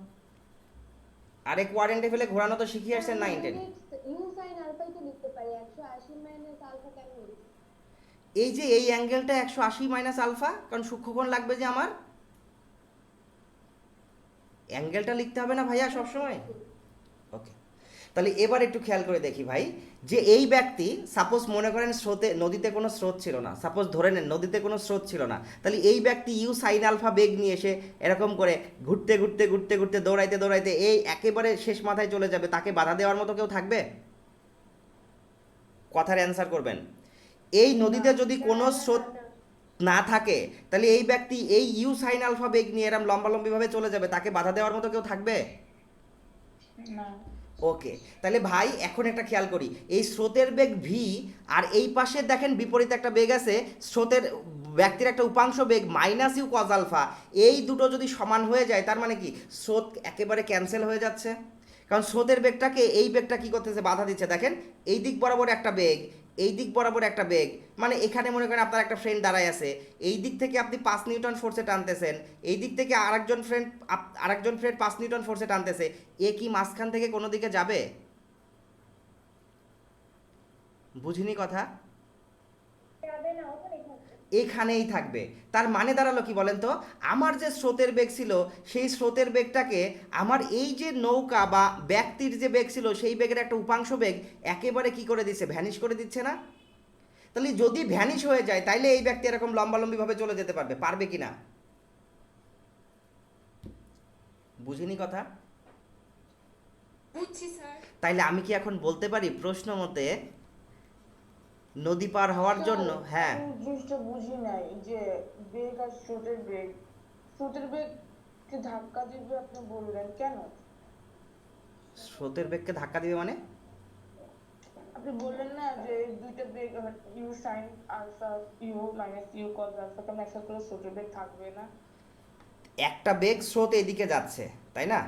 আরে কোয়াড্রেন্টে ফেলে ঘোরানো তো শিখিয়ে আসছেন 9 10। ইউ সাইন আলফাই তো লিখতে পারি, 180 মাইনাস আলফা কেন লিখছি? এই যে এই অ্যাঙ্গেলটা 180 মাইনাস আলফা, কারণ সূক্ষ্মকোণ লাগবে যে আমার, অ্যাঙ্গেলটা লিখতে হবে না ভাইয়া সবসময়। ওকে, তাহলে এবার একটু খেয়াল করে দেখি ভাই, যে এই ব্যক্তি সাপোজ মনে করেন নদীতে কোনো স্রোত ছিল না, সাপোজ ধরে নেন নদীতে কোনো স্রোত ছিল না, তাহলে এই ব্যক্তি ইউ সাইন আলফা বেগ নিয়ে এসে এরকম করে ঘুরতে ঘুরতে ঘুরতে ঘুরতে দৌড়াইতে দৌড়াইতে এই একেবারে শেষ মাথায় চলে যাবে, তাকে বাধা দেওয়ার মতো কেউ থাকবে? কথার অ্যান্সার করবেন। এই নদীতে যদি কোনো স্রোত না থাকে তাহলে এই ব্যক্তি এই ইউ সাইন আলফা বেগ নিয়ে এরম লম্বালম্বিভাবে চলে যাবে, তাকে বাধা দেওয়ার মতো কেউ থাকবে? না। ওকে, তাহলে ভাই এখন একটা খেয়াল করি, এই স্রোতের বেগ ভি, আর এই পাশে দেখেন বিপরীতে একটা বেগ আছে, স্রোতের ব্যক্তির একটা উপাংশ বেগ মাইনাস ইউ কজ আলফা, এই দুটো যদি সমান হয়ে যায় তার মানে কি, স্রোত একেবারে ক্যান্সেল হয়ে যাচ্ছে, কারণ স্রোতের বেগটাকে এই বেগটা কি করতেছে, বাধা দিচ্ছে। দেখেন এই দিক বরাবর একটা বেগ, এই দিক বরাবর একটা বেগ, মানে এখানে মনে করেন আপনার একটা ফ্রেন্ড দাঁড়ায় আছে, এই দিক থেকে আপনি 5 নিউটন ফোর্সে টানতেছেন, এই দিক থেকে আরেকজন ফ্রেন্ড 5 নিউটন ফোর্সে টানতেছে, এ কি মাঝখান থেকে কোনো দিকে যাবে? বুঝিনি কথা? যাবে না, ওখানেই থাকবে। এখানেই থাকবে। তার মানে দাঁড়ালো কি বলেন তো, আমার যে স্রোতের বেগ ছিল সেই স্রোতের বেগটাকে আমার এই যে নৌকা বা ব্যক্তির যে বেগ ছিল সেই বেগের একটা উপাংশ বেগ একেবারে কি করে দিচ্ছে, ভ্যানিশ করে দিচ্ছে না? তাহলে যদি ভ্যানিশ হয়ে যায় তাইলে এই ব্যক্তি এরকম লম্বালম্বিভাবে চলে যেতে পারবে কি না? বুঝিনি কথা? বুঝছি স্যার। তাইলে আমি কি এখন বলতে পারি প্রশ্ন মতে নদী পার হওয়ার জন্য? হ্যাঁ, আমি জিনিসটা বুঝি নাই যে বেগ আর স্রোতের বেগকে ধাক্কা দিবে আপনি বললেন কেন? স্রোতের বেগকে ধাক্কা দিবে মানে? আপনি বললেন না যে এই দুইটা বেগ u sine alpha u minus you cos alpha কেন একসাথে করে স্রোতের বেগ থাকবে না? একটা বেগ স্রোত এদিকে যাচ্ছে, তাই না?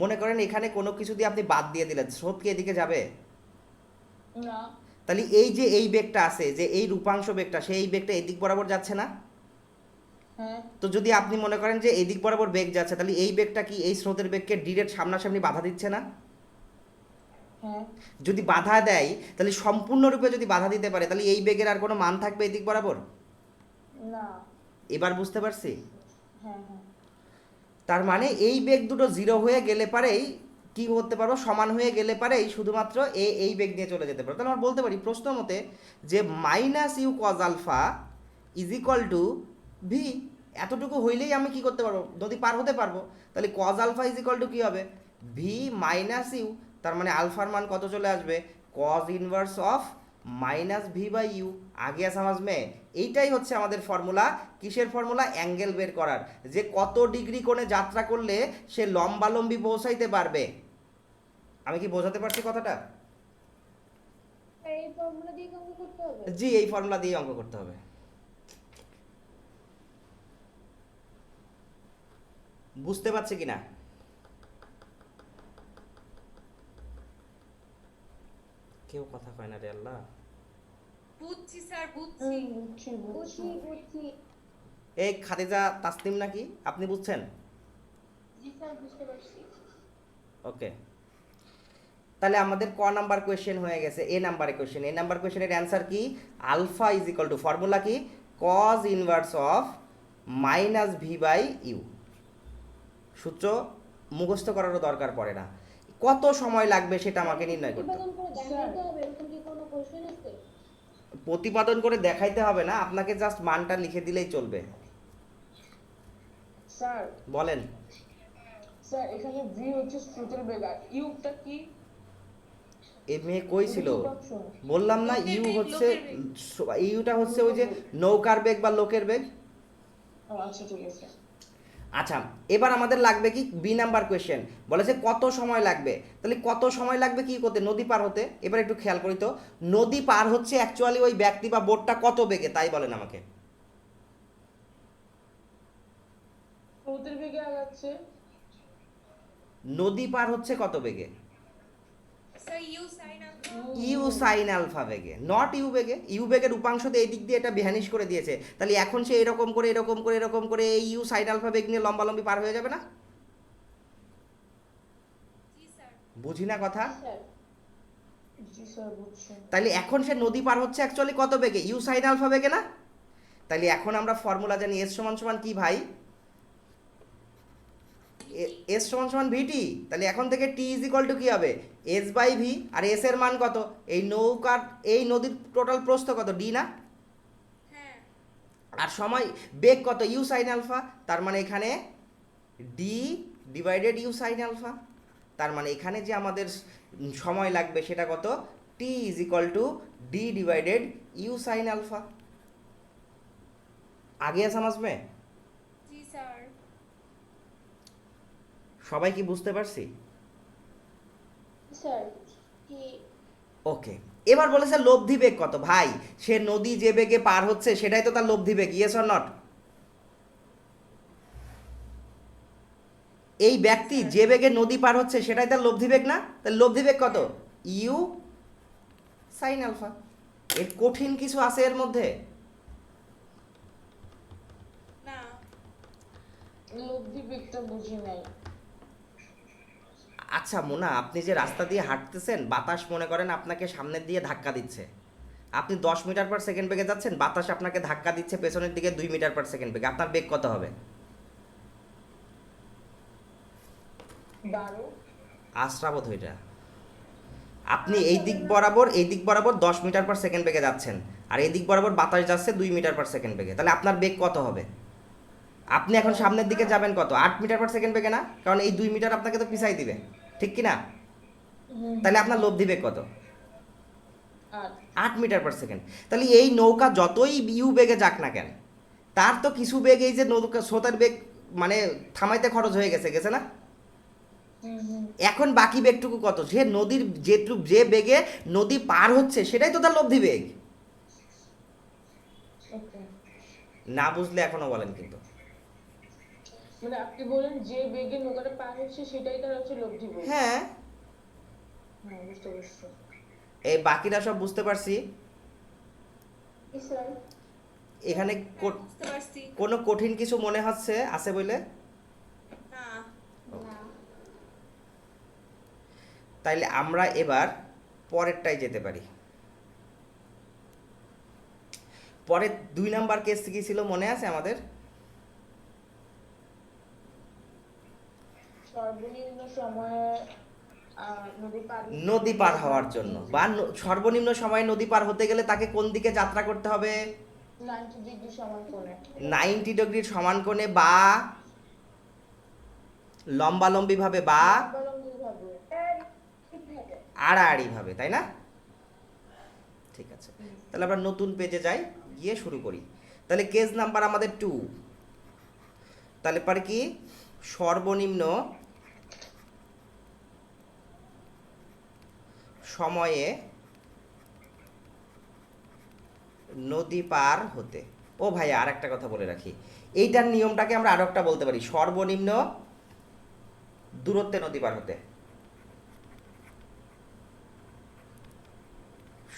মনে করেন এখানে কোনো কিছু দিয়ে আপনি বাদ দিয়ে দিলেন, স্রোত কি এদিকে যাবে? না। তাহলে এই যে এই বেগটা আছে, যে এই রূপাংশ বেগটা, সেই বেগটা এদিক বরাবর যাচ্ছে না? হ্যাঁ। তো যদি আপনি মনে করেন যে এই দিক বরাবর বেগ যাচ্ছে, তাহলে এই বেগটা কি এই স্রোতের বেগকে ডিরেক্ট সামনাসামনি বাধা দিচ্ছে না? হ্যাঁ। যদি বাধা দেয়, তাহলে সম্পূর্ণরূপে যদি বাধা দিতে পারে, তাহলে এই বেগের আর কোনো মান থাকবে এই দিক বরাবর? না। এবার বুঝতে পারছি? হ্যাঁ হ্যাঁ। তার মানে এই বেগ দুটো জিরো হয়ে গেলে পারেই কি করতে পারবো, সমান হয়ে গেলে পারেই শুধুমাত্র এই বেগ নিয়ে চলে যেতে পারবো। তাহলে আমরা বলতে পারি প্রশ্ন মতে যে minus you cos alpha is equal to V. এতটুকু হইলেই আমি কি করতে পারবো, নদী পার হতে পারবো। তাহলে cos alpha is equal to কী হবে, ভি মাইনাস ইউ। তার মানে আলফার মান কত চলে আসবে, cos inverse of minus V by U. আগে সমাজ মে এইটাই হচ্ছে আমাদের ফর্মুলা। কিসের ফর্মুলা? অ্যাঙ্গেল বের করার, যে কত ডিগ্রি কোণে যাত্রা করলে সে লম্বালম্বি পৌঁছাইতে পারবে। আমি কি বোঝাতে পারছি কথাটা? এই ফর্মুলা দিয়ে অঙ্ক করতে হবে। জি, এই ফর্মুলা দিয়ে অঙ্ক করতে হবে। বুঝতে পারছে কিনা? কেউ কথা কয় না রে আল্লাহ। বুঝছি স্যার, বুঝছি। বুঝছি বুঝছি বুঝছি। এই খাদিজা তাসনিম নাকি, আপনি বুঝছেন? জি স্যার, বুঝতে পারছি। ওকে, তাহলে আমাদের ক নাম্বার কোয়েশ্চেন হয়ে গেছে? এ নাম্বার কোয়েশ্চেন। এ নাম্বার কোয়েশ্চেনের অ্যান্সার কি? Alpha is equal to, formula কি, cos inverse of minus V by u. সূত্র মুখস্থ করারও দরকার পড়ে না। কত সময় লাগবে সেটা আমাকে নির্ণয় করতে হবে। প্রতিপাদন করে দেখাইতে হবে, এরকম কি কোনো কোশ্চেন আছে? প্রতিপাদন করে দেখাইতে হবে না, আপনাকে জাস্ট মানটা লিখে দিলেই চলবে। স্যার। বলেন। স্যার এখানে ভি হচ্ছে স্রোতের বেগ আর ইউটা কি? এ মেয়ে কই ছিল? উপাংশ। বললাম না, লোকের ইউ বেগ, হচ্ছে, লোকের ইউটা হচ্ছে ওই যে নৌকার বেগ বা লোকের বেগ। ও আচ্ছা ঠিক আছে। আচ্ছা, এবার আমাদের লাগবে কি, বি নাম্বার কোয়েশ্চেন বলেছে কত সময় লাগবে। তাহলে কত সময় লাগবে কি করতে, নদী পার হতে। এবার একটু খেয়াল করি তো, নদী পার হচ্ছে অ্যাকচুয়ালি ওই ব্যক্তি বা বোটটা কত বেগে, তাই বলেন আমাকে। স্রোতের বেগে আগাচ্ছে। নদী পার হচ্ছে কত বেগে? Sir U sine alpha. You sine alpha বেগে, নট ইউ বেগে। ইউ বেগের উপাংশ দিয়ে এই দিক দিয়ে এটা ভ্যানিশ করে দিয়েছে, তাহলে এখন সে এরকম করে এরকম করে এরকম করে এই ইউ সাইন আলফা বেগ নিয়ে লম্বালম্বি পার হয়ে যাবে না? জি স্যার। বুঝি না কথা? স্যার, জি স্যার বুঝছি। তাহলে এখন সে নদী পার হচ্ছে অ্যাকচুয়ালি কত বেগে, ইউ সাইন আলফা বেগে না? তাহলে এখন আমরা ফর্মুলা জানি, এস সমান সমান কি ভাই, এস সমান সমান ভিটি। তাহলে এখন থেকে টি ইজ ইকুয়াল টু কী হবে, এস বাই ভি। আর এস এর মান কত, এই নৌকার এই নদীর টোটাল প্রস্থ কত, ডি না? হ্যাঁ। আর সময় বেগ কত, ইউ সাইন আলফা। তার মানে এখানে d divided you sine alpha. তার মানে এখানে যে আমাদের সময় লাগবে সেটা কত, t is equal to d divided you sine alpha. আগে সমাজ মে জি স্যার। সবাই কি বুঝতে পারছি? স্যার কি? ওকে, এবার বলেছে লব্ধি বেগ কত। ভাই সে নদী যে বেগে পার হচ্ছে সেটাই তো তার লব্ধি বেগ, ইয়েস অর নট? এই ব্যক্তি যে বেগে নদী পার হচ্ছে সেটাই তার লব্ধি বেগ না? তার লব্ধি বেগ কত? You sine alpha. এর কঠিন কিছু আছে এর মধ্যে? না। লব্ধি বেগটা বুঝি নাই। আচ্ছা মোনা, আপনি যে রাস্তা দিয়ে হাঁটতেছেন, বাতাস মনে করেন আপনাকে সামনের দিয়ে ধাক্কা দিচ্ছে, আপনি 10 মিটার পার সেকেন্ড বেগে যাচ্ছেন, বাতাস আপনাকে ধাক্কা দিচ্ছে পেছনের দিকে 2 মিটার পার সেকেন্ড বেগে, আপনার বেগ কত হবে? 12। আশ্রাবধ এটা। আপনি এই দিক বরাবর 10 মিটার পার সেকেন্ড বেগে যাচ্ছেন, আর এই দিক বরাবর বাতাস যাচ্ছে 2 মিটার পার সেকেন্ড বেগে, তাহলে আপনার বেগ কত হবে? আপনি এখন সামনের দিকে যাবেন কত? 8 মিটার পার সেকেন্ড বেগে না? কারণ এই 2 মিটার আপনাকে তো পিছাই দিবে, ঠিক কি না? তাহলে আপনার লব্ধি বেগ কত? 8 মিটার পার সেকেন্ড। তাহলে এই নৌকা যতই ইউ বেগে যাক না কেন, তার তো কিছু বেগ এই যে নৌকা স্রোতের বেগ মানে থামাইতে খরচ হয়ে গেছে না? এখন বাকি বেগটুকু কত? যে নদীর যে বেগে নদী পার হচ্ছে সেটাই তো তার লব্ধি বেগ। ওকে। না বুঝলে এখনো বলেন কিন্তু। মানে আপনি বলেন যে বেগে নৌকাটা পার হচ্ছে সেটাই তার হচ্ছে লব্ধি বেগ। হ্যাঁ, হ্যাঁ, বুঝতে পারছি। এই বাকিরা সব বুঝতে পারছি। Yes, sir. এখানে বুঝতে পারছি। কোনো কঠিন কিছু মনে হচ্ছে আছে বলে? না। না। তাইলে আমরা এবার পরেরটাই যেতে পারি। পরের 2 নাম্বার কেস কি ছিল মনে আছে আমাদের? সর্বনিম্ন সময়ে নদী পার হওয়ার জন্য বা সর্বনিম্ন সময়ে নদী পার হতে গেলে তাকে কোন দিকে যাত্রা করতে হবে? 90 ডিগ্রি সমান কোণে। 90 ডিগ্রির সমান কোণে বা লম্বালম্বি ভাবে বা লম্বালম্বিভাবে। আড়াআড়ি ভাবে, তাই না? ঠিক আছে, তাহলে আমরা নতুন পেজে যাই, গিয়ে শুরু করি। তাহলে কেস নাম্বার আমাদের 2। তাহলে পরে কি? সর্বনিম্ন সময়ে নদী পার হতে। ও ভাই, আর একটা কথা বলে রাখি, এইটার নিয়মটাকে আমরা আরো একটা বলতে পারি, সর্বনিম্ন দূরত্বে নদী পার হতে।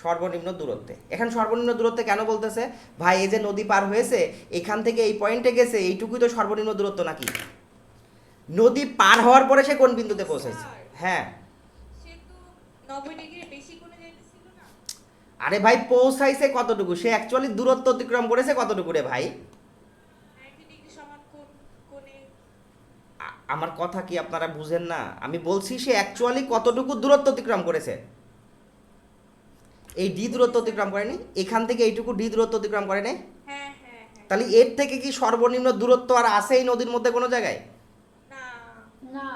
সর্বনিম্ন দূরত্বে। এখন সর্বনিম্ন দূরত্বে কেন বলতেছে? ভাই এই যে নদী পার হয়েছে, এখান থেকে এই পয়েন্টে গেছে, এইটুকুই তো সর্বনিম্ন দূরত্ব নাকি? নদী পার হওয়ার পরে সে কোন বিন্দুতে পৌঁছেছে? হ্যাঁ, সে তো 90 ডিগ্রি বেশি কোণে যাইতেছিল না। আরে ভাই পৌঁছাইছে কতটুকু? সে অ্যাকচুয়ালি দূরত্ব অতিক্রম করেছে কতটুকু রে ভাই? 90 ডিগ্রি সমান কোণে। আমার কথা কি আপনারা বুঝেন না? আমি বলছি সে অ্যাকচুয়ালি কতটুকু দূরত্ব অতিক্রম করেছে। এই ডি দূরত্ব অতিক্রম করেনি, এখান থেকে এইটুকু ডি দূরত্ব অতিক্রম করেনি। হ্যাঁ হ্যাঁ হ্যাঁ। তাহলে এর থেকে কি সর্বনিম্ন দূরত্ব আর আছে এই নদীর মধ্যে কোনো জায়গায়? না। না।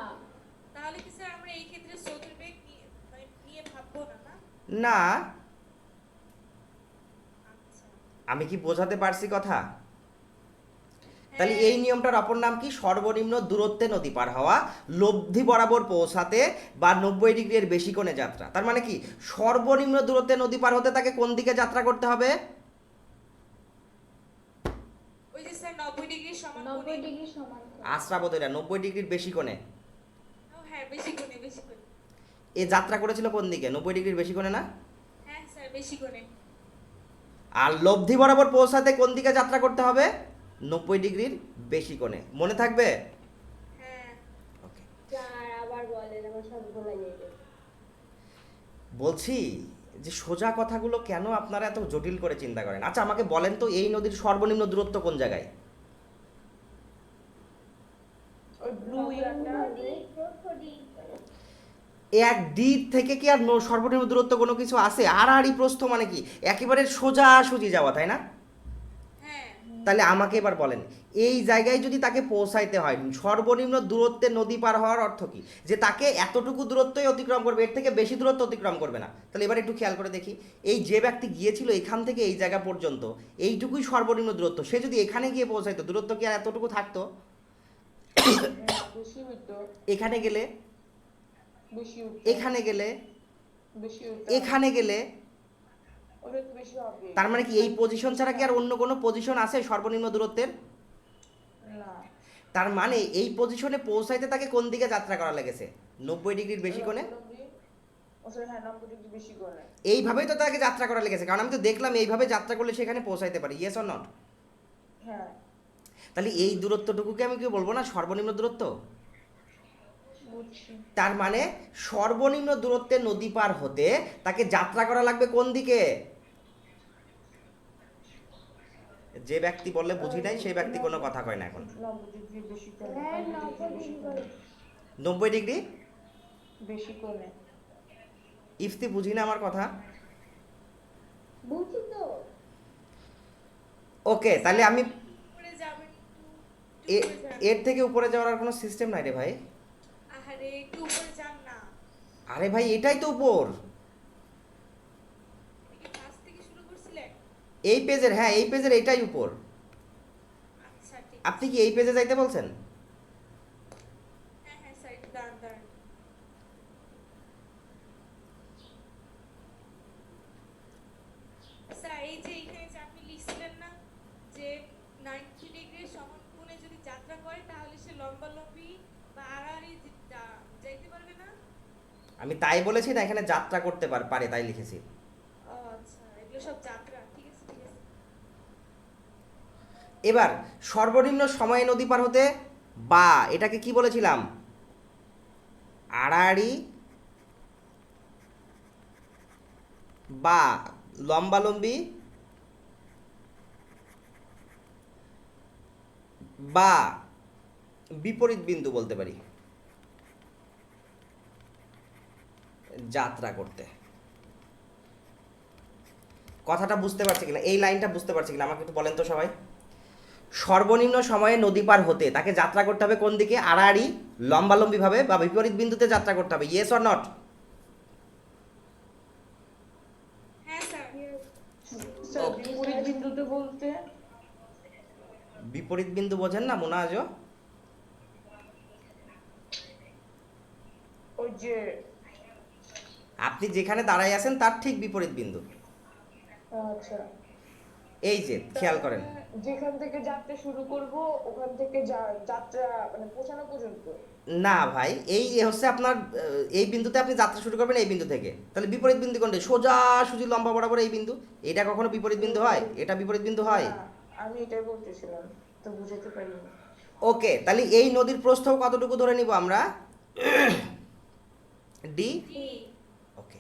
তাহলে কি স্যার আমরা এই ক্ষেত্রে স্রোতের বেগ নিয়ে ভাববো না, না? না। আচ্ছা। আমি কি বোঝাতে পারছি কথা? তাহলে হ্যাঁ। এই নিয়মটার অপর নাম কি? সর্বনিম্ন দূরত্বে নদী পার হওয়া, লব্ধি বরাবর পৌঁছাতে বা 90 ডিগ্রির বেশি কোণে যাত্রা। তার মানে কি সর্বনিম্ন দূরত্বে নদী পার হতে তাকে কোন দিকে যাত্রা করতে হবে? ওই যে স্যার 90 ডিগ্রি সমান 90 কোণে। ডিগ্রি সমান কোণ। আশ্রাবতীরা 90 ডিগ্রির বেশি কোণে। ও হ্যাঁ, বেশি কোণে বেশি কোণে। এ যাত্রা করেছিল কোন দিকে? 90 ডিগ্রির বেশি কোণে না? হ্যাঁ স্যার, বেশি কোণে। আর লব্ধি বরাবর পৌঁছাতে কোন দিকে যাত্রা করতে হবে? 90 ডিগ্রির বেশি কোণে। মনে থাকবে? হ্যাঁ। ওকে, স্যার আবার বলেন, আমার সব ভুলে যাবে। বলছি যে সোজা কথাগুলো কেন আপনারা এত জটিল করে চিন্তা করেন? আচ্ছা আমাকে বলেন তো, এই নদীর সর্বনিম্ন দূরত্ব কোন জায়গায়? ওই ব্লু ইয়ারটা এক ডি থেকে কি আর সর্বনিম্ন দূরত্ব কোনো কিছু আছে? আড়াআড়ি প্রস্থ মানে কি একেবারে সোজা সুজি যাওয়া, তাই না? হ্যাঁ। তাহলে আমাকে এবার বলেন, এই জায়গায় যদি তাকে পৌঁছাইতে হয়, সর্বনিম্ন দূরত্বে নদী পার হওয়ার অর্থ কি? যে তাকে এতটুকু দূরত্বই অতিক্রম করবে, এর থেকে বেশি দূরত্ব অতিক্রম করবে না। তাহলে এবার একটু খেয়াল করে দেখি, এই যে ব্যক্তি গিয়েছিল এখান থেকে এই জায়গা পর্যন্ত, এইটুকুই সর্বনিম্ন দূরত্ব। সে যদি এখানে গিয়ে পৌঁছাইতো, দূরত্ব কি আর এতটুকু থাকতো? বেশি হইতো। এখানে গেলে, বেশি হইতো। এখানে গেলে, বেশি হইতো। এখানে গেলে, ওটা তো বেশি হবে। তার মানে কি এই পজিশন ছাড়া কি আর অন্য কোনো পজিশন আছে সর্বনিম্ন দূরত্বের? না। তার মানে এই পজিশনে পৌঁছাইতে তাকে কোন দিকে যাত্রা করা লেগেছে? 90 ডিগ্রির বেশি কোণে। হ্যাঁ 90 ডিগ্রি বেশি কোণে। এইভাবেই তো তাকে যাত্রা করা লেগেছে, কারণ আমি তো দেখলাম এইভাবে যাত্রা করলে সেখানে পৌঁছাইতে পারি। Yes or not? হ্যাঁ তাহলে এই দূরত্বটুকুকে আমি কি বলবো না সর্বনিম্ন দূরত্ব? বুঝছি। তার মানে সর্বনিম্ন দূরত্বে নদী পার হতে তাকে যাত্রা করা লাগবে কোন দিকে? যে ব্যক্তি বললে বুঝি নাই সেই ব্যক্তি কোনো কথা কয় না এখন। 90 ডিগ্রি বেশি কোণে। হ্যাঁ 90 ডিগ্রি 90 ডিগ্রি বেশি কোণে। ইফতি বুঝি না আমার কথা। বুঝছি তো। ওকে, তাহলে আমি উপরে যাবেন একটু এ- উপরে যান। এর থেকে উপরে যাওয়ার আর কোনো সিস্টেম নাই রে ভাই। আহারে একটু উপরে যান না। আরে ভাই এটাই তো উপর। আপনি কি কাজ থেকে শুরু করছিলেন? এই পেজের, হ্যাঁ এই পেজের এটাই উপর। আচ্ছা ঠিক আপনি কি এই পেজে যাইতে বলছেন? হ্যাঁ হ্যাঁ স্যার একটু দাঁড়ান দাঁড়ান। স্যার এই যে এখানে যে আপনি লিখছিলেন না যে 90 ডিগ্রি সমান কোণে যদি যাত্রা করে তাহলে সে লম্বালম্বি বা আড়াআড়ি যাইতে পারবে না? আমি তাই বলেছি না, এখানে যাত্রা করতে পারে তাই লিখেছি। ও আচ্ছা এগুলো সব যাত্রা, ঠিক আছে ঠিক আছে। এবার সর্বনিম্ন সময়ে নদী পার হতে বা এটাকে কি বলেছিলাম? আড়াআড়ি বা লম্বালম্বি বা বিপরীত বিন্দু বলতে পারি যাত্রা করতে। কথাটা বুঝতে পারছি কিনা, এই লাইনটা বুঝতে পারছি কিনা আমাকে একটু বলেন তো সবাই। সর্বনিম্ন সময়ে নদী পার হতে তাকে যাত্রা করতে হবে কোন দিকে? আড়াআড়ি, লম্বালম্বি ভাবে বা বিপরীত বিন্দুতে যাত্রা করতে হবে। Yes or not? হ্যাঁ স্যার। Sir Okay. বিপরীত বিন্দুতে বলতে বিপরীত বিন্দু বোঝেন না মোনা আজও? ওই যে আপনি যেখানে দাঁড়াই আছেন তার ঠিক বিপরীত বিন্দু। আচ্ছা এই যে খেয়াল করেন, যেখান থেকে যাত্রা শুরু করব ওখান থেকে যাত্রা মানে পৌঁছানো পর্যন্ত। না ভাই এই হচ্ছে আপনার এই বিন্দুতে আপনি যাত্রা শুরু করবেন এই বিন্দু থেকে, তাহলে বিপরীত বিন্দু কোনটা? সোজা সুজি লম্বা বরাবর এই বিন্দু। এটা কখনো বিপরীত বিন্দু হয়? এটা বিপরীত বিন্দু হয়? না, আমি এটাই বলতেছিলাম তো বুঝাতে পারিনি। ওকে, তাহলে এই নদীর প্রস্থ কতটুকু ধরে নিব আমরা? ডি। জি ওকে,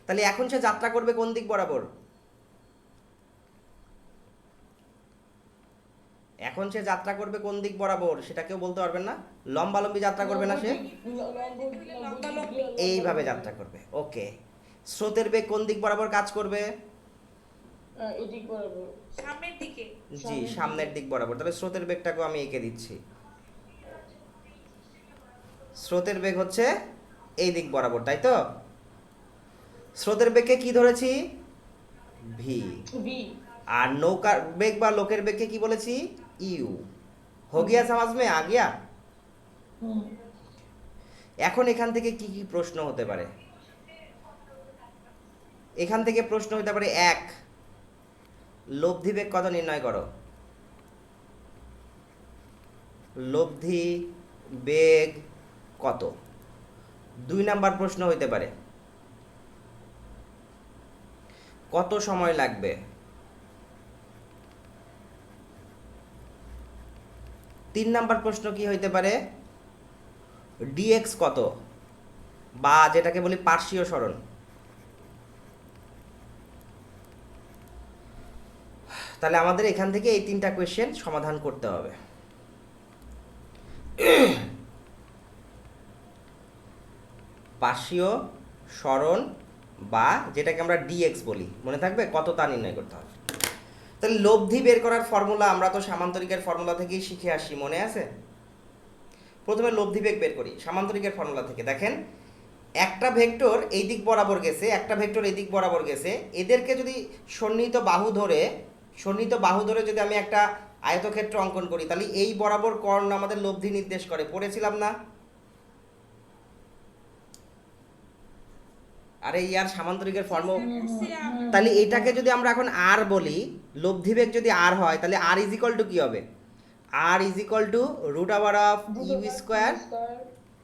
তাহলে এখন সে যাত্রা করবে কোন দিক বরাবর? এখন সে যাত্রা করবে কোন দিক বরাবর সেটা কেউ বলতে পারবেন না? লম্বালম্বি যাত্রা করবে না সে? এইভাবে যাত্রা করবে। ওকে, স্রোতের বেগ কোন দিক বরাবর কাজ করবে? এদিক বরাবর। সামনের দিকে। জি সামনের দিক বরাবর। তাহলে স্রোতের বেগটাকেও আমি এঁকে দিচ্ছি। স্রোতের বেগ হচ্ছে এই দিক বরাবর, তাই তো? স্রোতের বেগকে কি ধরেছি? ভি। বি। আর নৌকার বেগ বা লোকের বেগকে কি বলেছি? ইউ। हो गया समझ में आ गया? এখন এখান থেকে কি কি প্রশ্ন হতে পারে? এখান থেকে প্রশ্ন হতে পারে, এক, লব্ধি বেগ কত নির্ণয় করো। লব্ধি বেগ কত? 2 নাম্বার প্রশ্ন হইতে পারে, কত সময় লাগবে? 3 নাম্বার প্রশ্ন কি হইতে পারে? ডিএক্স কত, বা যেটাকে বলি পার্শ্বীয় সরণ। তাহলে আমাদের এখান থেকে এই 3টা কোয়েশ্চেন সমাধান করতে হবে। পার্শ্বীয় সরণ বা যেটাকে আমরা ডিএক্স বলি, মনে থাকবে কত তা নির্ণয় করতে হবে। তাহলে লব্ধি বের করার ফর্মুলা আমরা তো সামান্তরিকের ফর্মুলা থেকেই শিখে আসি, মনে আছে? প্রথমে লব্ধি বেগ বের করি সামান্তরিকের ফর্মুলা থেকে। দেখেন একটা ভেক্টর এই দিক বরাবর গেছে, একটা ভেক্টর এই দিক বরাবর গেছে, এদেরকে যদি সন্নিহিত বাহু ধরে যদি আমি একটা আয়তক্ষেত্র অঙ্কন করি, তাহলে এই বরাবর কর্ণ আমাদের লব্ধি নির্দেশ করে, পড়েছিলাম না? আরে ইয়ার সামান্তরিকের ফর্ম। তাহলে এটাকে যদি আমরা এখন আর বলি, লব্ধি বেগ যদি আর হয় তাহলে আর ইজ ইকুয়াল টু কি হবে? R is equal to root over of you square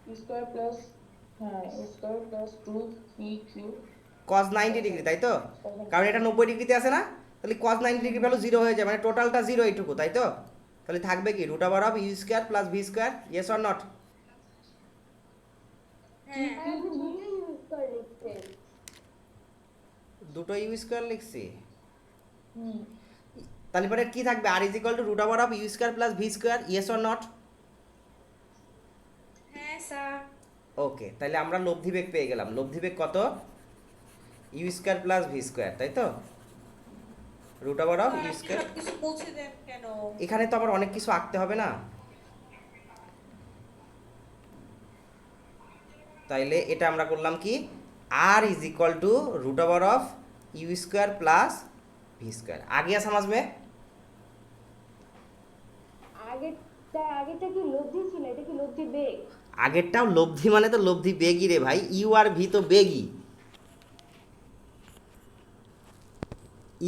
u square plus হ্যাঁ u square plus 2 cos 90 degree, তাই তো? কারণ এটা 90 ডিগ্রিতে আছে না, তাহলে কস 90 ডিগ্রি ভ্যালু জিরো হয়ে যায়, মানে টোটালটা জিরো এইটুকু, তাই তো? তাহলে থাকবে কি root over of you square plus V square, yes or not? হ্যাঁ আর আপনি দুটোই ইউজ করে লিখছেন। দুটো ইউ স্কোয়ার লিখছি, হুম তাহলে পরে কি থাকবে? R is equal to root over of you square plus V square, yes or not? হ্যাঁ স্যার। ওকে, তাহলে আমরা লব্ধি বেগ পেয়ে গেলাম। লব্ধি বেগ কত? U square plus V square, তাই তো? Root over of sir u আপনি স্কোয়ার। সবকিছু মুছে দেন কেন? এখানে তো আবার অনেক কিছু আঁকতে হবে না, তাইলে এটা আমরা করলাম কি R is equal to root over of you square plus V square. আগে সমাজ মে আগেটা কি লব্ধি ছিল, এটা কি লব্ধি বেগ? আগেরটাও লব্ধি, মানে তো লব্ধি বেগই রে ভাই, ইউ আর ভি তো বেগই।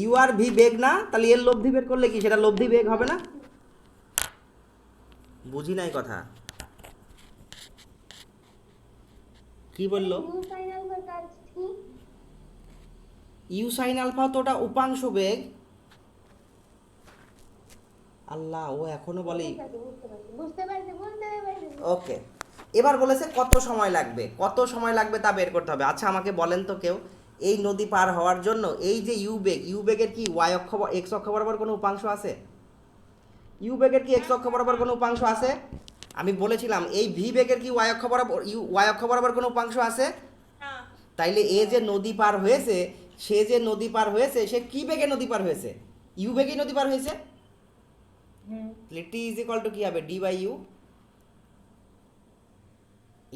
ইউ আর ভি বেগ না, তাহলে এর লব্ধি বের করলে কি সেটা লব্ধি বেগ হবে না? বুঝি নাই কথা, কি বললো? ইউ সাইন আলফার কাজ কি? ইউ সাইন আলফা তো ওটা উপাংশ বেগ। আল্লাহ, ও এখনো বলে। বুঝতে পারছি। ওকে, এবার বলেছে কত সময় লাগবে, কত সময় লাগবে তা বের করতে হবে। আচ্ছা আমাকে বলেন তো কেউ, এই নদী পার হওয়ার জন্য এই যে ইউ বেগ, ইউ বেগের কি ওয়াই অক্ষ এক্স অক্ষ বরাবর কোনো উপাংশ আছে? ইউ বেগের কি এক্স অক্ষ বরাবর কোনো উপাংশ আছে? আমি বলেছিলাম এই ভি বেগের কি ওয়াই অক্ষ বরাবর ওয়াই অক্ষ বরাবর কোনো উপাংশ আছে? না। তাইলে এ যে নদী পার হয়েছে, সে যে নদী পার হয়েছে, সে কি বেগে নদী পার হয়েছে? ইউ বেগেই নদী পার হয়েছে। হুম তাহলে টি ইজ ইকুয়াল টু কি হবে? D by U,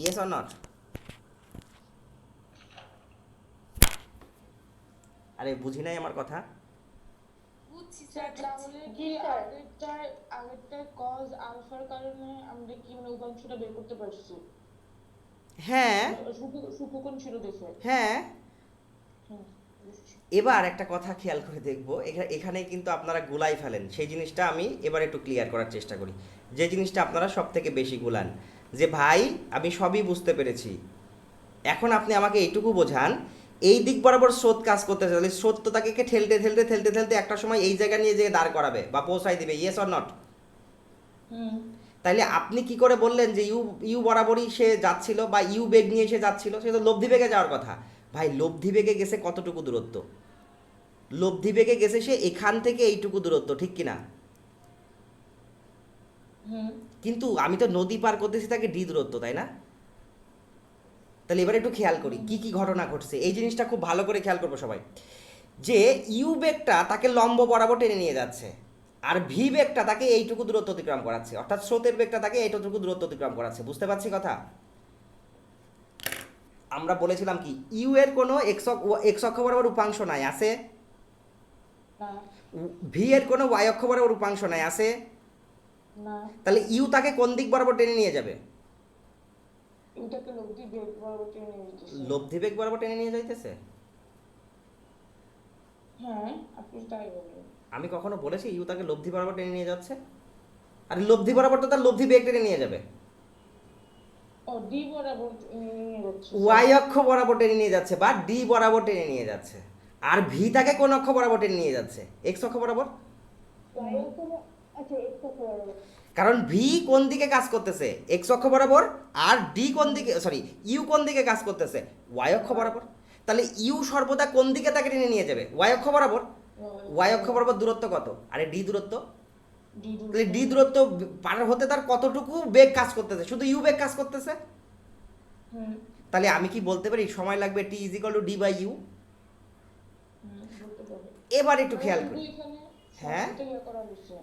yes or not? আরে বুঝি নাই আমার কথা। বুঝছি স্যার স্যার, তাহলে কি স্যার। আগেরটার কজ আলফার কারণে আমরা কি মানে উপাংশটা বের করতে পারছি? হ্যাঁ সুপকোণ ছিল দেখে। হ্যাঁ। হুম বুঝছি। এবার একটা কথা খেয়াল করে দেখবো, এখানে কিন্তু আপনারা গুলাই ফেলেন, সেই জিনিসটা আমি এবার একটু ক্লিয়ার করার চেষ্টা করি। যে জিনিসটা আপনারা সব থেকে বেশি গুলান, যে ভাই আমি সবই বুঝতে পেরেছি, এখন আপনি আমাকে এইটুকু বোঝান, এই দিক বরাবর স্রোত কাজ করতেছে, তাহলে স্রোত তো তাকে ঠেলতে ঠেলতে ঠেলতে ঠেলতে একটা সময় এই জায়গা নিয়ে যেয়ে দাঁড় করাবে বা পৌঁছাই দিবে, ইয়েস অর নট? হুম তাইলে আপনি কি করে বললেন যে ইউ ইউ বরাবরই সে যাচ্ছিল বা ইউ বেগ নিয়ে সে যাচ্ছিল? সে তো লব্ধি বেগে যাওয়ার কথা। ভাই লব্ধি বেগে গেছে কতটুকু দূরত্ব? লব্ধি বেগে গেছে সে এখান থেকে এইটুকু দূরত্ব, ঠিক কিনা? হুম কিন্তু আমি তো নদী পার করতেছি তাকে ডি দূরত্ব, তাই না? তাহলে এবার একটু খেয়াল করি কি কি ঘটনা ঘটছে, এই জিনিসটা খুব ভালো করে খেয়াল করবো সবাই। যে ইউ বেগটা তাকে লম্ব বরাবর টেনে নিয়ে যাচ্ছে, আর ভি বেগটা তাকে এইটুকু দূরত্ব অতিক্রম করাচ্ছে, অর্থাৎ স্রোতের বেগটা তাকে এইটুকু দূরত্ব অতিক্রম করাচ্ছে। বুঝতে পারছি কথা? আমরা বলেছিলাম কি ইউ এর কোনো এক্স অক্ষ বরাবর উপাংশ নাই, আছে? না ভি এর কোনো ওয়াই অক্ষ বরাবর উপাংশ নাই, আছে? না তাহলে ইউ তাকে কোন দিক বরাবর টেনে নিয়ে যাবে? এটাকে লব্ধি বেগ বরাবর টেনে নিয়ে যেতেছে। লব্ধি বেগ বরাবর টেনে নিয়ে যাইতেছে? হ্যাঁ আপনি তাই বললেন। আমি কখনো বলেছি ইউ তাকে লব্ধি বরাবর টেনে নিয়ে যাচ্ছে? আরে লব্ধি বরাবর তো তার লব্ধি বেগ টেনে নিয়ে যাবে, ও ডি বরাবর নিয়ে যাচ্ছে। ওয়াই অক্ষ বরাবর টেনে নিয়ে যাচ্ছে বা ডি বরাবর টেনে নিয়ে যাচ্ছে। আর ভি তাকে কোন অক্ষ বরাবর টেনে নিয়ে যাচ্ছে? এক্স অক্ষ বরাবর। আচ্ছা এক্স অক্ষ বরাবর। কারণ ভি কোন দিকে কাজ করতেছে? এক্স অক্ষ বরাবর। আর ডি কোন দিকে, সরি ইউ কোন দিকে কাজ করতেছে? ওয়াই অক্ষ বরাবর। তাহলে ইউ সর্বদা কোন দিকে তাকে টেনে নিয়ে যাবে? ওয়াই অক্ষ বরাবর। ওয়াই অক্ষ বরাবর দূরত্ব কত? আরে ডি দূরত্ব। ডি তাহলে ডি দূরত্ব পার হতে তার কতটুকু বেগ কাজ করতেছে? শুধু ইউ বেগ কাজ করতেছে। হুম তাহলে আমি কি বলতে পারি সময় লাগবে t is equal to d by u? বলতে পারবে। এবার একটু খেয়াল করি। এখানে হ্যাঁ? সময়টা ইয়ে করা হয়েছে।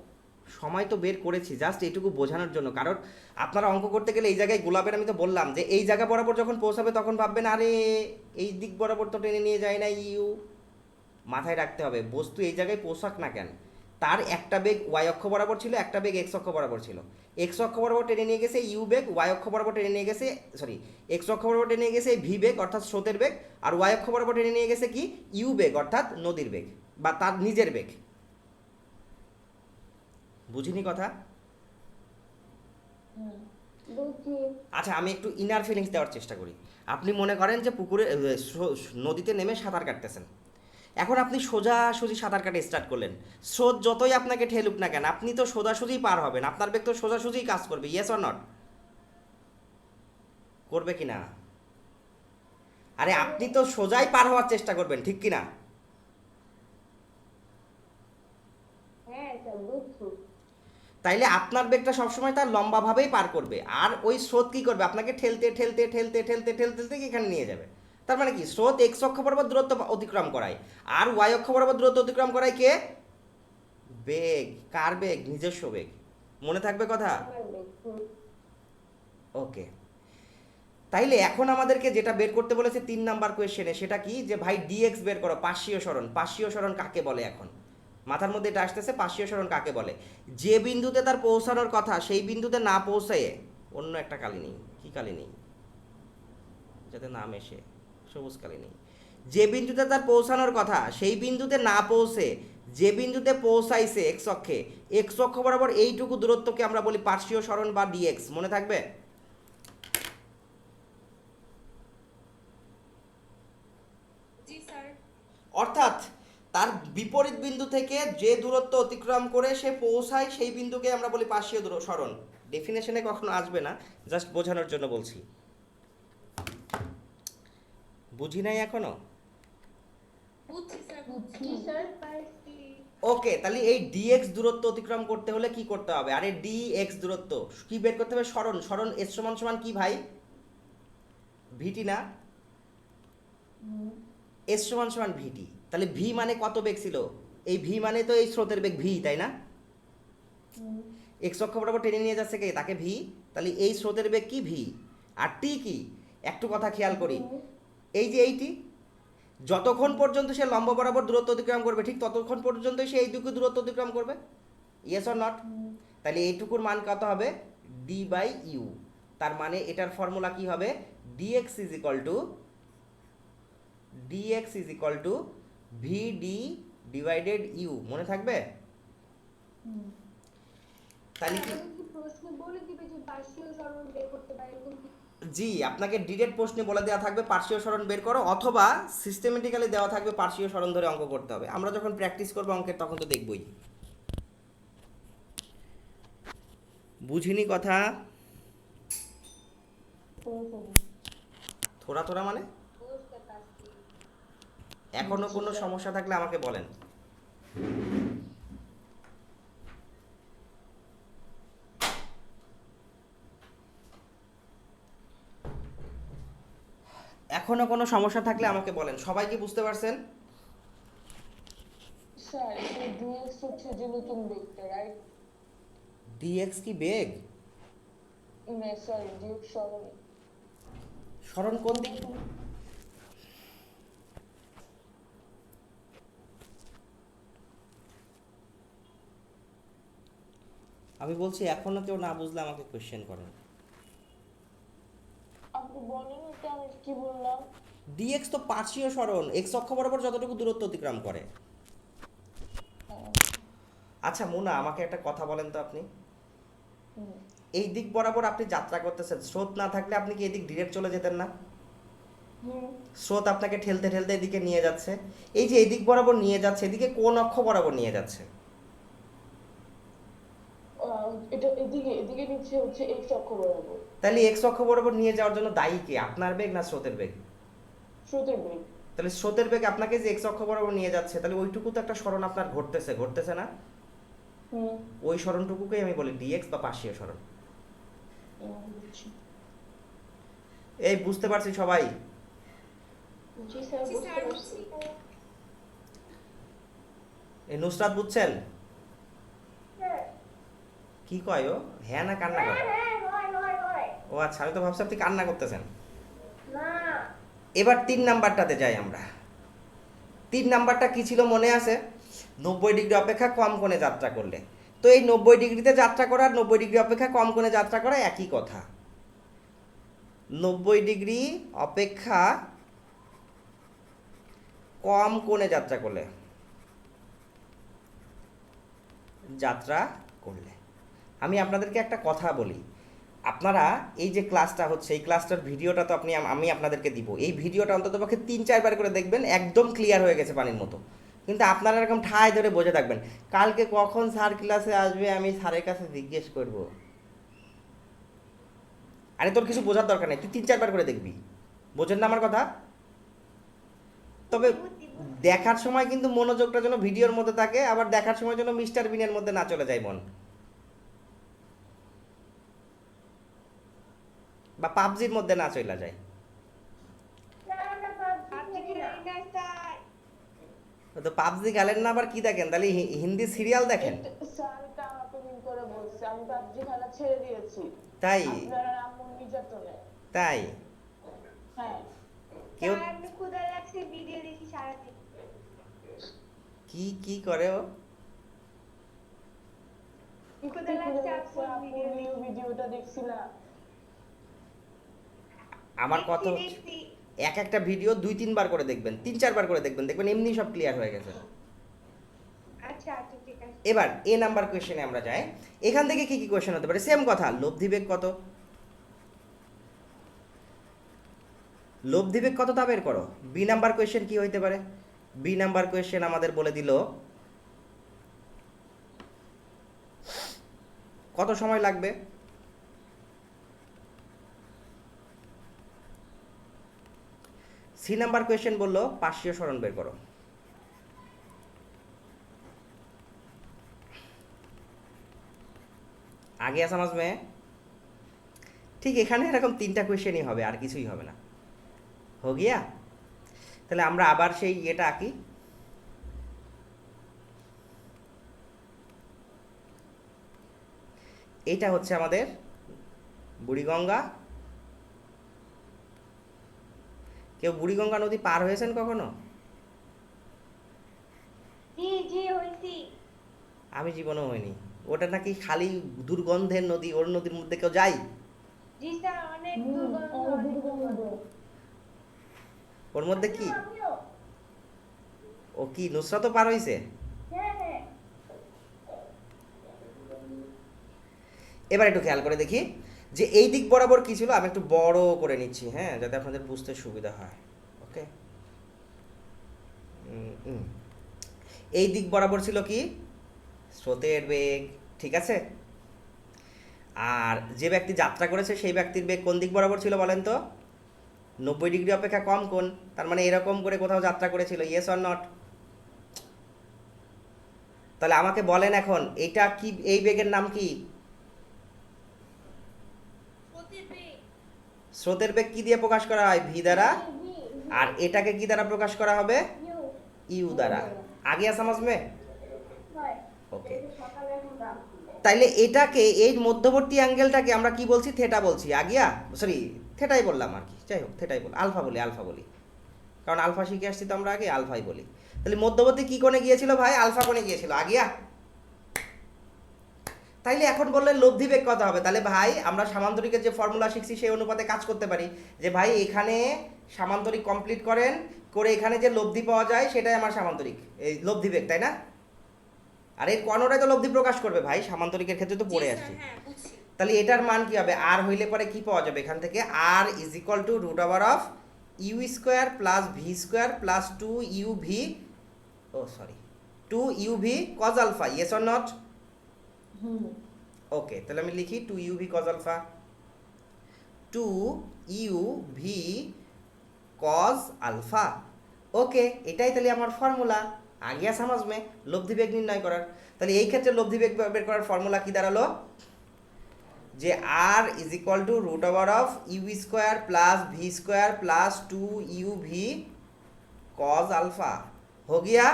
সময় তো বের করেছি জাস্ট এইটুকু বোঝানোর জন্য, কারণ আপনারা অঙ্ক করতে গেলে এই জায়গায় গোলাপের, আমি তো বললাম যে এই জায়গা বরাবর যখন পৌঁছাবে তখন ভাববেন আরে এই দিক বরাবর তো টেনে নিয়ে যায় না ইউ। মাথায় রাখতে হবে বস্তু এই জায়গায় পৌঁছাক না কেন, তার একটা বেগ ওয়াই অক্ষ বরাবর ছিল, একটা বেগ এক্স অক্ষ বরাবর ছিল। এক্স অক্ষ বরাবর টেনে নিয়ে গেছে ইউ বেগ, ওয়াই অক্ষ বরাবর টেনে নিয়ে গেছে, সরি এক্স অক্ষ বরাবর টেনে নিয়ে গেছে ভি বেগ অর্থাৎ স্রোতের বেগ, আর ওয়াই অক্ষ বরাবর টেনে নিয়ে গেছে কি ইউ বেগ অর্থাৎ নদীর বেগ বা তার নিজের বেগ। বুঝিনি কথা? বুঝছি। আচ্ছা, আমি একটু ইনার ফিলিংস দেওয়ার চেষ্টা করি। আপনি মনে করেন যে পুকুরে নদীতে নেমে সাঁতার কাটতেছেন। এখন আপনি সোজাসুজি সাঁতার কাটে স্টার্ট করলেন। স্রোত যতই আপনাকে ঠেলুক না কেন, আপনি তো সোজাসুজিই পার হবেন। আপনার বেগ তো সোজাসুজিই কাজ করবে, ইয়েস অর নট? করবে কি না? আরে আপনি তো সোজাই পার হওয়ার চেষ্টা করবেন, ঠিক কি না? হ্যাঁ স্যার বুঝছি। তাইলে আপনার বেগটা সবসময় তার লম্বাভাবেই পার করবে, আর ওই স্রোত কী করবে? আপনাকে ঠেলতে ঠেলতে ঠেলতে ঠেলতে ঠেলতে ঠেলতে এখানে নিয়ে যাবে। তার মানে কি, স্রোত এক্স অক্ষ বরাবর দূরত্ব অতিক্রম করায়, আর ওয়াই অক্ষ বরাবর দূরত্ব অতিক্রম করায় কে? বেগ। কার বেগ? নিজস্ব বেগ। মনে থাকবে কথা? আমার বেগ। ওকে। তাইলে এখন আমাদেরকে যেটা বের করতে বলেছে 3 নাম্বার কোয়েশ্চেনে, সেটা কি? যে ভাই ডিএক্স বের করো, পার্শ্বীয় সরণ। পার্শ্বীয় সরণ কাকে বলে? এখন মাথার মধ্যে এটা আসতেছে, পার্শ্বীয় সরণ কাকে বলে? যে বিন্দুতে তার পৌঁছানোর কথা সেই বিন্দুতে না পৌঁছায় অন্য একটা কালি নেই। কি কালি নেই? যাতে নাম এসে সবুজ কালি নেই। যে বিন্দুতে তার পৌঁছানোর কথা সেই বিন্দুতে না পৌঁছে যে বিন্দুতে পৌঁছাইছে এক্স অক্ষে, এক্স অক্ষ বরাবর এইটুকু দূরত্বকে আমরা বলি পার্শ্বীয় সরণ বা ডিএক্স। মনে থাকবে? জি স্যার। অর্থাৎ তার বিপরীত বিন্দু থেকে যে দূরত্ব অতিক্রম করে সে পৌঁছায় সেই বিন্দুকে আমরা বলি পার্শ্বীয় সরণ। ডেফিনেশনে কখনো আসবে না, জাস্ট বোঝানোর জন্য বলছি। বুঝি নাই এখনো? বুঝছি স্যার, বুঝছি স্যার পাইছি। ওকে, তাহলে এই ডিএক্স দূরত্ব অতিক্রম করতে হলে কি করতে হবে? আরে ডিএক্স দূরত্ব কি বের করতে হবে? সরণ। সরণ এস সমান সমান কি ভাই? ভিটি না? এস সমান সমান ভিটি। তাহলে ভি মানে কত বেগ ছিল? এই ভি মানে তো এই স্রোতের বেগ ভি, তাই না? এক্স অক্ষ বরাবর টেনে নিয়ে যাচ্ছে কে? তাকে ভি। তাহলে এই স্রোতের বেগ কি? ভি। আর টি কি? একটু কথা খেয়াল করি, এই যে এইটি, যতক্ষণ পর্যন্ত সে লম্ব বরাবর দূরত্ব অতিক্রম করবে ঠিক ততক্ষণ পর্যন্ত সে এইটুকু দূরত্ব অতিক্রম করবে, ইয়েস অর নট? তাহলে এইটুকুর মান কত হবে? D by U. তার মানে এটার ফর্মুলা কি হবে? D X is equal to V D divided U. মনে থাকবে? তাহলে কি আমাকে কি প্রশ্ন বলে দিবে যে পার্শ্বীয় সরণ বের করতে পারে এরকম কি? জি, আপনাকে ডিরেক্ট প্রশ্নে বলে দেওয়া থাকবে পার্শ্বীয় সরণ বের করো, অথবা সিস্টেমেটিক্যালি দেওয়া থাকবে পার্শ্বীয় সরণ ধরে অঙ্ক করতে হবে। আমরা যখন প্র্যাকটিস করবো অঙ্কের তখন তো দেখবই। বুঝিনি কথা? থোড়া থোড়া মানে? বুঝতে পারছি। এখনো কোনো সমস্যা থাকলে আমাকে বলেন। এখনো কোনো সমস্যা থাকলে আমাকে বলেন। সবাই কি বুঝতে পারছেন? স্যার এই ডিএক্স হচ্ছে যে নতুন বেগটা, রাইট? ডিএক্স কি বেগ? না স্যার, ডিএক্স সরণ। সরণ কোন দিক? আমি বলছি এখনো কেউ না বুঝলে আমাকে কোয়েশ্চেন করেন। আপনি বলেন এটা, আমি কি বললাম? ডিএক্স তো পার্শ্বীয় সরণ, এক্স অক্ষ বরাবর যতটুকু দূরত্ব অতিক্রম করে। আচ্ছা মুনা, আমাকে একটা কথা বলেন তো, আপনি এই দিক বরাবর আপনি যাত্রা করতেছেন, স্রোত না থাকলে আপনি কি এদিক ডিরেক্ট চলে যেতেন না? স্রোত আপনাকে ঠেলতে ঠেলতে এদিকে নিয়ে যাচ্ছে। এই যে এদিক বরাবর নিয়ে যাচ্ছে, এদিকে কোন অক্ষ বরাবর নিয়ে যাচ্ছে? এটা এদিকে এদিকে নিচ্ছে হচ্ছে এক্স অক্ষ বরাবর। তাহলে এক্স অক্ষ বরাবর নিয়ে যাওয়ার জন্য দায়ী কে? আপনার বেগ না স্রোতের বেগ? স্রোতের বেগ। তাহলে স্রোতের বেগ আপনাকে যে এক্স অক্ষ বরাবর নিয়ে যাচ্ছে, তাহলে ওইটুকু তো একটা সরণ আপনার ঘটতেছে না? ওই সরণটুকুকেই আমি বলি ডিএক্স বা পার্শ্বীয় সরণ। এই বুঝতে পারছি সবাই? জি স্যার জি বুঝতে স্যার, পারছি। বুঝছি। এই নুসরাত বুঝছেন? হ্যাঁ কি কয় ও? হ্যাঁ না কান্না করে? হ্যাঁ হয়। ও আচ্ছা, আমি তো ভাবছি আপনি কান্না করতেছেন। না এবার 3 নাম্বারটাতে যাই আমরা। 3 নাম্বারটা কি ছিল মনে আছে? 90 ডিগ্রি অপেক্ষা কম কোণে যাত্রা করলে। তো এই 90 ডিগ্রিতে যাত্রা করা আর 90 ডিগ্রি অপেক্ষা কম কোণে যাত্রা করা একই কথা। 90 ডিগ্রি অপেক্ষা কম কোণে যাত্রা করলে আমি আপনাদেরকে একটা কথা বলি, আপনারা এই যে ক্লাসটা হচ্ছে এই ক্লাসটার ভিডিওটা তো আমি আপনাদেরকে দিব, এই ভিডিওটা অন্তত পক্ষে 3-4 বার করে দেখবেন, একদম ক্লিয়ার হয়ে গেছে পানির মতো। কিন্তু আপনারা এরকম ঠায় ধরে বসে থাকবেন, কালকে কখন স্যার ক্লাসে আসবে আমি স্যারের কাছে জিজ্ঞেস করব। আরে তোর কিছু বোঝার দরকার নেই, তুই 3-4 বার করে দেখবি, বোঝেন না আমার কথা? তবে দেখার সময় কিন্তু মনোযোগটা যেন ভিডিওর মধ্যে থাকে, আবার দেখার সময় যেন মিস্টার বিনের মধ্যে না চলে যায় মন, বা পাবজির মধ্যে না চলে যায়। তো পাবজি খেলেন না, আবার কি দেখেন তাহলে? হিন্দি সিরিয়াল দেখেন? স্যার এটা আমাকে মিন করে বলছে, আমি পাবজি খেলা ছেড়ে দিয়েছি তাই? আপনারা আম্মুর নির্যাতনে। তাই? হ্যাঁ। কেউ আমি ক্ষুধা লাগছে ভিডিও দেখি সারাদিন। কি কি করে ও? ক্ষুধা লাগছে আপুর আপুর নিউ ভিডিওটা দেখছিলা? আমার কথা হচ্ছে, দেখছি। এক একটা ভিডিও 2-3 বার করে দেখবেন, 3-4 বার করে দেখবেন, দেখবেন এমনি সব ক্লিয়ার হয়ে গেছে। আচ্ছা আচ্ছা ঠিক আছে। এবার এ নাম্বার কোয়েশ্চেনে আমরা যাই। এখান থেকে কি কি কোয়েশ্চেন হতে পারে? সেম কথা, লব্ধি বেগ কত? লব্ধি বেগ কত তা বের করো। বি নাম্বার কোয়েশ্চেন কি হইতে পারে? বি নাম্বার কোয়েশ্চেন আমাদের বলে দিল কত সময় লাগবে। সি নাম্বার কোয়েশ্চেন বললো পার্শ্বীয় সরণ বের করো। আগে সমাজ মে ঠিক এখানে এরকম 3টা কোয়েশ্চেনই হবে, আর কিছুই হবে না। হো গিয়া? তাহলে আমরা আবার সেই ইয়েটা আঁকি। এইটা হচ্ছে আমাদের বুড়িগঙ্গা। কেউ বুড়িগঙ্গা নদী পার হয়েছেন কখনো? জি জি হইছি। আমি জীবনেও হইনি। ওটা নাকি খালি দুর্গন্ধের নদী, ওর নদীর মধ্যে কেউ যায়? জি স্যার অনেক দুর্গন্ধ অনেক দুর্গন্ধ। ওর মধ্যে কি আমিও। ও কি নুসরাতও পার হইছে? হ্যাঁ হ্যাঁ। এবার একটু খেয়াল করে দেখি যে এই দিক বরাবর কি ছিল। আমি একটু বড় করে নিচ্ছি, হ্যাঁ, যাতে আপনাদের বুঝতে সুবিধা হয়। ওকে, এই দিক বরাবর ছিল কি? স্রোতের বেগ, ঠিক আছে। আর যে ব্যক্তি যাত্রা করেছে সেই ব্যক্তির বেগ কোন দিক বরাবর ছিল বলেন তো? 90 ডিগ্রি অপেক্ষা কম কোণ, তার মানে এরকম করে কোথাও যাত্রা করেছিল, ইয়েস অর নট? তাহলে আমাকে বলেন এখন এইটা কি, এই বেগের নাম কি? প্রতিবেগ। স্রোতের বেগ কি দিয়ে প্রকাশ করা হয়? ভি দ্বারা। আর এটাকে কি দ্বারা প্রকাশ করা হবে? ইউ দ্বারা। আগে সমাজ মে? ওকে, তাইলে এটাকে, এই মধ্যবর্তী অ্যাঙ্গেলটাকে আমরা কি বলছি? থেটা বলছি। আগিয়া, সরি থেটাই বললাম আর কি, যাই হোক থেটাই বল, আলফা বলি, আলফা বলি, কারণ আলফা শিখে আসছি তো আমরা, আগে আলফাই বলি। তাহলে মধ্যবর্তী কি কোণে গিয়েছিল ভাই? আলফা কোণে গিয়েছিল। আগিয়া, তাইলে এখন বললেন লব্ধি বেগ কত হবে? তাহলে ভাই আমরা সামান্তরিকের যে ফর্মুলা শিখছি সেই অনুপাতে কাজ করতে পারি, যে ভাই এখানে সামান্তরিক কমপ্লিট করেন, করে এখানে যে লব্ধি পাওয়া যায় সেটাই আমার সামান্তরিক, এই লব্ধি বেগ, তাই না? আর এর কর্ণটাই তো লব্ধি প্রকাশ করবে ভাই, সামান্তরিকের ক্ষেত্রে তো পড়ে আসছে। হ্যাঁ বুঝছি। তাহলে এটার মান কি হবে? আর হইলে পরে কি পাওয়া যাবে এখান থেকে? R is equal to root over of you square plus V square plus 2uv, oh sorry 2uv cos alpha, yes or not? Okay, তাহলে আমি লিখি 2uv cos alpha, 2uv cos alpha. Okay, এটাই তাহলে আমার ফর্মুলা। আগে সমাজ মে লব্ধি বেগ নির্ণয় করার। তাহলে এই ক্ষেত্রে লব্ধি বেগ বের করার ফর্মুলা কি দাঁড়ালো? যে R is equal to root over of you square plus V square plus 2uv cos alpha. হো গিয়া?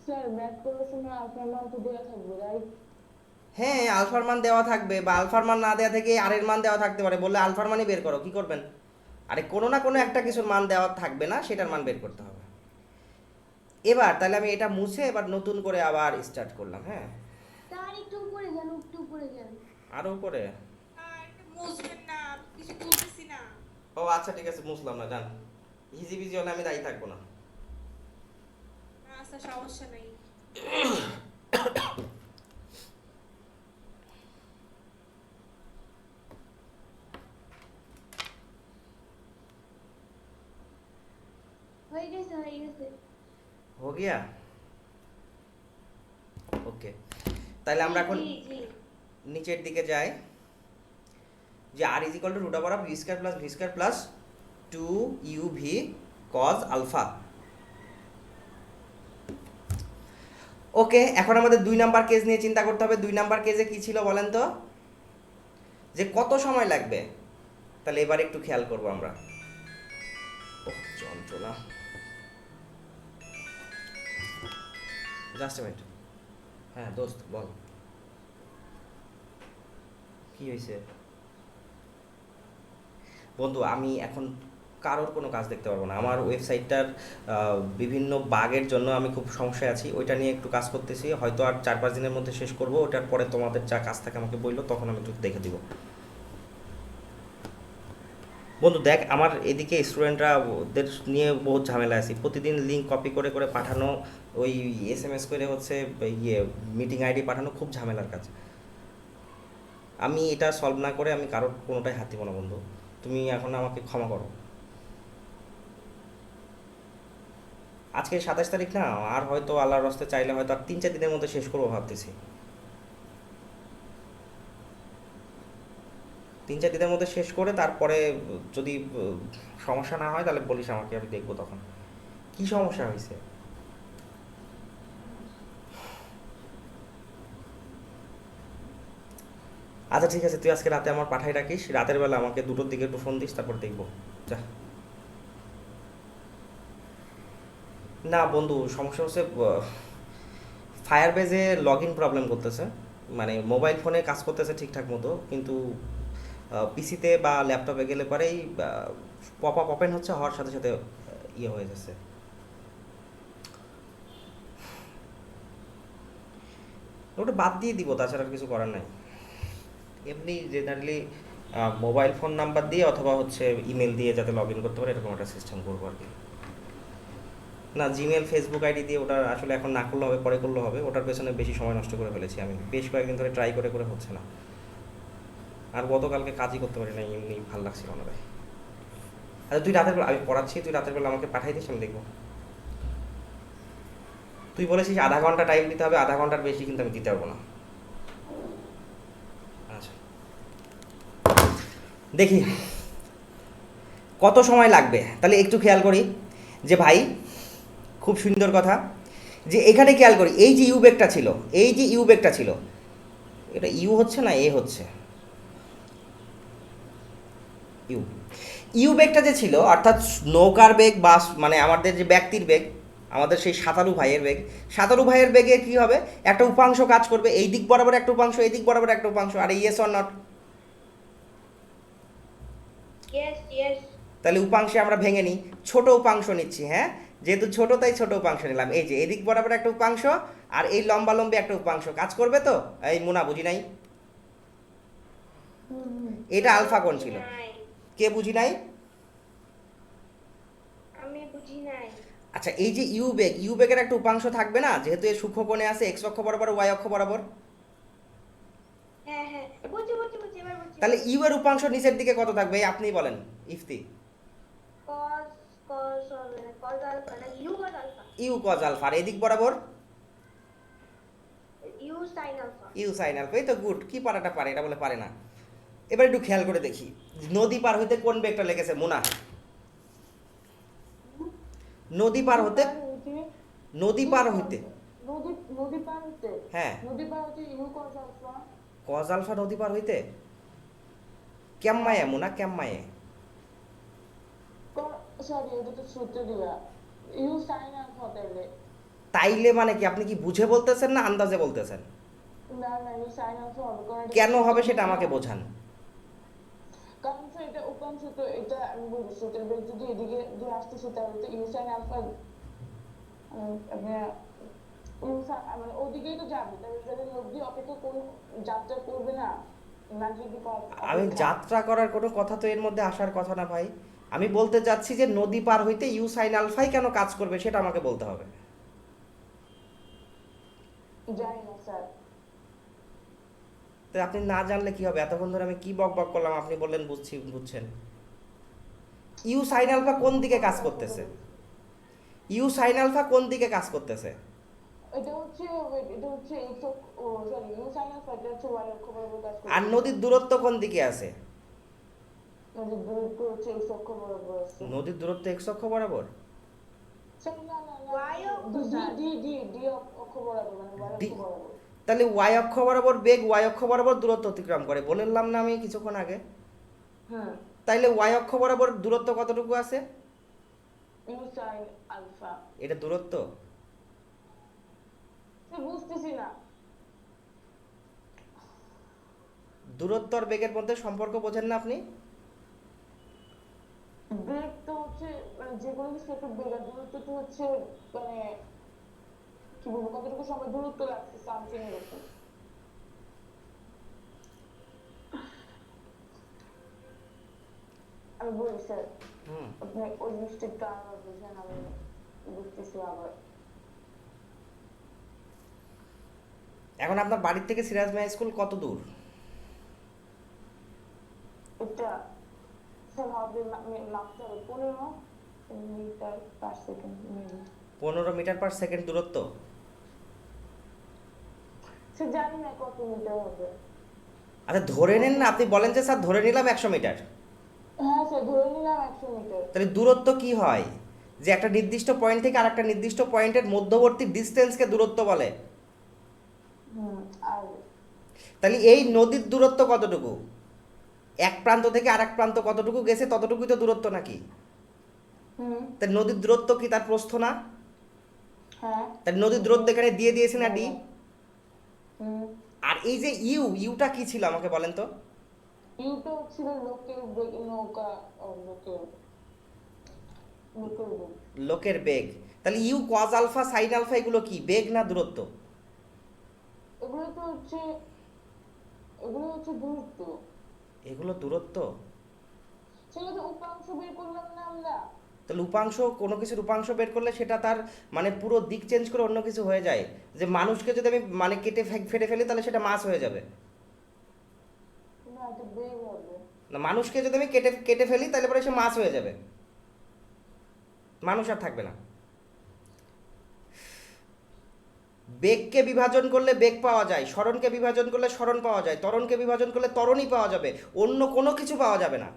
স্যার ম্যাথ করার সময় আপনার মান তো দেওয়া থাকবে, রাইট? হ্যাঁ, আলফার মান দেওয়া থাকবে, বা আলফার মান না দেওয়া থেকে আর এর মান দেওয়া থাকতে পারে। বললে আলফার মানই বের করো, কি করবেন? আরে কোনো না কোনো একটা কিছুর মান দেওয়া থাকবে না, সেটার মান বের করতে হবে। এবার তাহলে আমি এটা মুছে এবার নতুন করে আবার স্টার্ট করলাম। হ্যাঁ, তার একটু উপরে যান, একটু উপরে যান। আরও উপরে? আর এটা মুছবেন না, আমি কিছু বলতেছি না। ও আচ্ছা ঠিক আছে, মুছলাম না, জান। ইজি বিজি হলে আমি দায়ী থাকবো না। আচ্ছা সমস্যা নেই। হয়ে গেছে। हो गया ওকে, তাহলে আমরা এখন জি জি নিচের দিকে যাই যে R is equal to root over of v square plus 2uv cos alpha. Okay, এখন আমাদের 2 নাম্বার কেস নিয়ে চিন্তা করতে হবে। 2 নাম্বার কেসে কি ছিল বলেন তো, যে কত সময় লাগবে। তাহলে এবার একটু খেয়াল করব আমরা। ওহ যন্ত্রণা, জাস্ট এ মিনিট। হ্যাঁ দোস্ত বল, কি হয়েছে? বন্ধু আমি এখন কারোর কোনো কাজ দেখতে পারবো না। আমার ওয়েবসাইটটার বিভিন্ন বাগের জন্য আমি খুব সমস্যায় আছি, ওইটা নিয়ে একটু কাজ করতেছি। হয়তো আর 4-5 দিনের মধ্যে শেষ করব। ওটার পরে তোমাদের যা কাজ থাকে আমাকে বললো, তখন আমি একটু দেখে দিব। বন্ধু দেখ, আমার এদিকে স্টুডেন্টরা ওদের নিয়ে বহুত ঝামেলা আছি। প্রতিদিন লিঙ্ক কপি করে করে পাঠানো, ওই SMS করে হচ্ছে ইয়ে মিটিং আইডি পাঠানো, খুব ঝামেলার কাজ। আমি এটা সলভ না করে আমি কারোর কোনোটাই হাত দিব না বন্ধু। তুমি এখন আমাকে ক্ষমা করো। আজকে 27 তারিখ না, আর হয়তো আল্লাহর রাস্তে চাইলে হয়তো আর 3-4 দিনের মধ্যে শেষ করবো ভাবতেছি। 3-4 দিনের মধ্যে শেষ করে তারপরে যদি সমস্যা না হয় তাহলে বলিস আমাকে, আমি দেখবো তখন কি সমস্যা হয়েছে। আচ্ছা ঠিক আছে, তুই আজকে রাতে আমার পাঠাই রাখিস, রাতের বেলা আমাকে 2টোর দিকে একটু ফোন দিস, তারপর দেখবো। যা। না বন্ধু, সমস্যা হচ্ছে ফায়ারবেজে লগ ইন প্রবলেম করতেছে। মানে মোবাইল ফোনে কাজ করতেছে ঠিকঠাক মতো, কিন্তু পিসিতে বা ল্যাপটপে গেলে পরেই পপ আপ ওপেন হচ্ছে, হওয়ার সাথে সাথে ইয়ে হয়ে যাচ্ছে। ওটা বাদ দিয়ে দিব, তাছাড়া আর কিছু করার নাই। এমনি জেনারেলি মোবাইল ফোন নাম্বার দিয়ে অথবা হচ্ছে ইমেল দিয়ে যাতে লগ ইন করতে পারে এরকম একটা সিস্টেম করবো আর কি। না জিমেল ফেসবুক আইডি দিয়ে ওটা আসলে এখন না করলে হবে, পরে করলে হবে। ওটার পেছনে বেশি সময় নষ্ট করে ফেলেছি আমি, বেশ কয়েকদিন ধরে ট্রাই করে করে হচ্ছে না। আর গতকালকে কাজই করতে পারি না, এমনি ভালো লাগছিল না ভাই। আচ্ছা তুই রাতের বেলা, আমি পড়াচ্ছি, তুই রাতের বেলা আমাকে পাঠাই দিস, আমি দেখবো। তুই বলেছিস আধা ঘন্টা টাইম দিতে হবে, আধা ঘন্টার বেশি কিন্তু আমি দিতে পারবো না। আচ্ছা দেখি কত সময় লাগবে। তাহলে একটু খেয়াল করি যে ভাই, খুব সুন্দর কথা, যে এখানে খেয়াল করি এই যে ইউ বেগটা ছিল, এই যে ইউ বেগটা ছিল, এটা ইউ হচ্ছে না, এ হচ্ছে ইউ। ইউ বেগটা যে ছিল, অর্থাৎ নৌকার বেগ বা মানে আমাদের যে ব্যক্তির বেগ, আমাদের সেই সাঁতারু ভাইয়ের বেগ, সাঁতারু ভাইয়ের বেগে কি হবে, একটা উপাংশ কাজ করবে, এই দিক বরাবর একটা উপাংশ, এই দিক বরাবর একটা উপাংশ। আর yes or not? Yes yes তাহলে উপাংশে আমরা ভেঙে নিই, ছোট উপাংশ নিচ্ছি। হ্যাঁ, যেহেতু ছোট তাই ছোট উপাংশ নিলাম। এই যে এদিক বরাবর একটা উপাংশ আর এই লম্বা লম্বি একটা উপাংশ, কাজ করবে তো? এই মুনা বুঝি নাই, এটা আলফা কোণ ছিল। নাই, কে বুঝি নাই? আমি বুঝি নাই। আচ্ছা এই যে ইউ বেগ, ইউ বেগের একটা উপাংশ থাকবে না, যেহেতু এর সূক্ষ্মকোণে আছে এক্স অক্ষ বরাবর ওয়াই অক্ষ বরাবর। হ্যাঁ হ্যাঁ বুঝি বুঝি বুঝি এবার বুঝি। তাহলে ইউ এর উপাংশ নিচের দিকে কত থাকবে, এই আপনিই বলেন ইফতি। cos cos হবে না, cos আলফা না, u cos আলফা, ইউ কজ আলফা। আর এদিক বরাবর u sin alpha. You sine alpha. এই তো গুড, কি পারাটা পারে, এটা বলে পারে না। এবার একটু খেয়াল করে দেখি, নদী পার হইতে কোন বেগটা লেগেছে মুনা? নদী পার হতে, নদী পার হইতে, নদী পার হতে, হ্যাঁ নদী পার হতে U cos alpha. Cos alpha নদী পার হইতে কেম্মায়ে মুনা, কেম্মায়ে। সরি এটা তো সূত্র দিয়া ইউ সাইন আলফা তাইলে। তাইলে মানে কি, আপনি কি বুঝে বলতেছেন না আন্দাজে বলতেছেন? না না ইউ সাইন আলফা হবে, কারণ কেন হবে সেটা আমাকে বোঝান। কারণ স্যার এটা উপাংশ, তো এটা আমি বলছি সূত্রের বেগ যদি এদিকে দিয়ে আসতেছে তাহলে তো ইউ সাইন আলফা আপনার মানে ওদিকেই তো যাবে, তাহলে যদি নদী অপেক্ষা কোন যাত্রা করবে না, না যদি আমি যাত্রা করার কোনো কথা তো এর মধ্যে আসার কথা না ভাই। আমি বলতে চাচ্ছি যে নদী পার হইতে ইউ সাইন আলফাই কেন কাজ করবে সেটা আমাকে বলতে হবে। জানি না স্যার। তো আপনি না জানলে কি হবে, এতক্ষণ ধরে আমি কি বক বক করলাম, আপনি বললেন বুঝছি, বুঝছেন। ইউ সাইন আলফা কোন দিকে কাজ করতেছে? ইউ সাইন আলফা কোন দিকে কাজ করতেছে? এটা হচ্ছে x অক্ষ, ও সরি, ইউ সাইন আলফা এটা হচ্ছে y অক্ষ বরাবর কাজ করে। আর নদীর দূরত্ব কোন দিকে আছে? নদীর দূরত্ব হচ্ছে x অক্ষ বরাবর আছে। নদীর দূরত্ব এক্স অক্ষ বরাবর। সরি, না না না, Y অক্ষ D sir. D D D অক্ষ বরাবর, মানে y ডি- অক্ষ বরাবর। তাহলে ওয়াই অক্ষ বরাবর বেগ ওয়াই অক্ষ বরাবর দূরত্ব অতিক্রম করে, বললাম না আমি কিছুক্ষণ আগে? হ্যাঁ, তাইলে ওয়াই অক্ষ বরাবর দূরত্ব কতটুকু আছে? U sine alpha. এটা দূরত্ব। বুঝতেছি না। দূরত্ব আর বেগের মধ্যে সম্পর্ক বোঝেন না আপনি? বেগ তো হচ্ছে মানে যে কোনো কিছু একটা বেগ, আর দূরত্ব তো হচ্ছে মানে কি বলবো, কতটুকু সময় দূরত্ব লাগছে সামথিং এর উপর। আমি বলি স্যার, হুম। আপনি ওই জিনিসটা একটু আবার বুঝেন, আমি বুঝতেছি আবার। এখন আপনার বাড়ির থেকে সিরাজ মাই স্কুল কত দূর? এটা স্যার হবে মাপতে হবে 15 মিটার/সেকেন্ড মেবি। 15 মিটার/সেকেন্ড দূরত্ব। স্যার জানি না কত মিটার হবে। আচ্ছা ধরে নিন না, আপনি বলেন যে স্যার ধরে নিলাম 100 মিটার। হ্যাঁ স্যার, ধরে নিলাম 100 মিটার। তাহলে দূরত্ব কি হয়? যে একটা নির্দিষ্ট পয়েন্ট থেকে আরেকটা নির্দিষ্ট পয়েন্টের মধ্যবর্তী ডিস্টেন্সকে দূরত্ব বলে। আর তাহলে এই নদীর দূরত্ব কতটুকু? এক প্রান্ত থেকে আরেক প্রান্ত কতটুকু গেছে ততটুকুই তো দূরত্ব নাকি? তাই নদীর দূরত্ব কি তার প্রস্থ না? হ্যাঁ, তাই নদীর দূরত্ব এখানে দিয়ে দিয়েছে না ডি। হুম, আর এই যে ইউটা কি ছিল আমাকে বলেন তো? ইউটা ছিল লোকের বেগ, নৌকা, লোকের লোকের বেগ। লোকের বেগ। তাহলে U cos alpha sine alpha এগুলো কি বেগ না দূরত্ব? এগুলো তো হচ্ছে দূরত্ব। এগুলো দূরত্ব। সেগুলো তো উপাংশ বের করলাম না আমরা। তাহলে উপাংশ, কোনো কিছুর উপাংশ বের করলে সেটা তার মানে পুরো দিক চেঞ্জ করে অন্য কিছু হয়ে যায়। যে মানুষকে যদি আমি মানে কেটে ফেটে ফেলি তাহলে সেটা মাছ হয়ে যাবে। না, এটা বেগ হবে। না, মানুষকে যদি আমি কেটে কেটে ফেলি তাহলে পরে সে মাছ হয়ে যাবে, মানুষ আর থাকবে না। বেগকে বিভাজন করলে বেগ পাওয়া যায়, স্মরণকে বিভাজন করলে স্মরণ পাওয়া যায়, ত্বরণকে বিভাজন করলে ত্বরণই পাওয়া যাবে, অন্য কোনো কিছু পাওয়া যাবে না।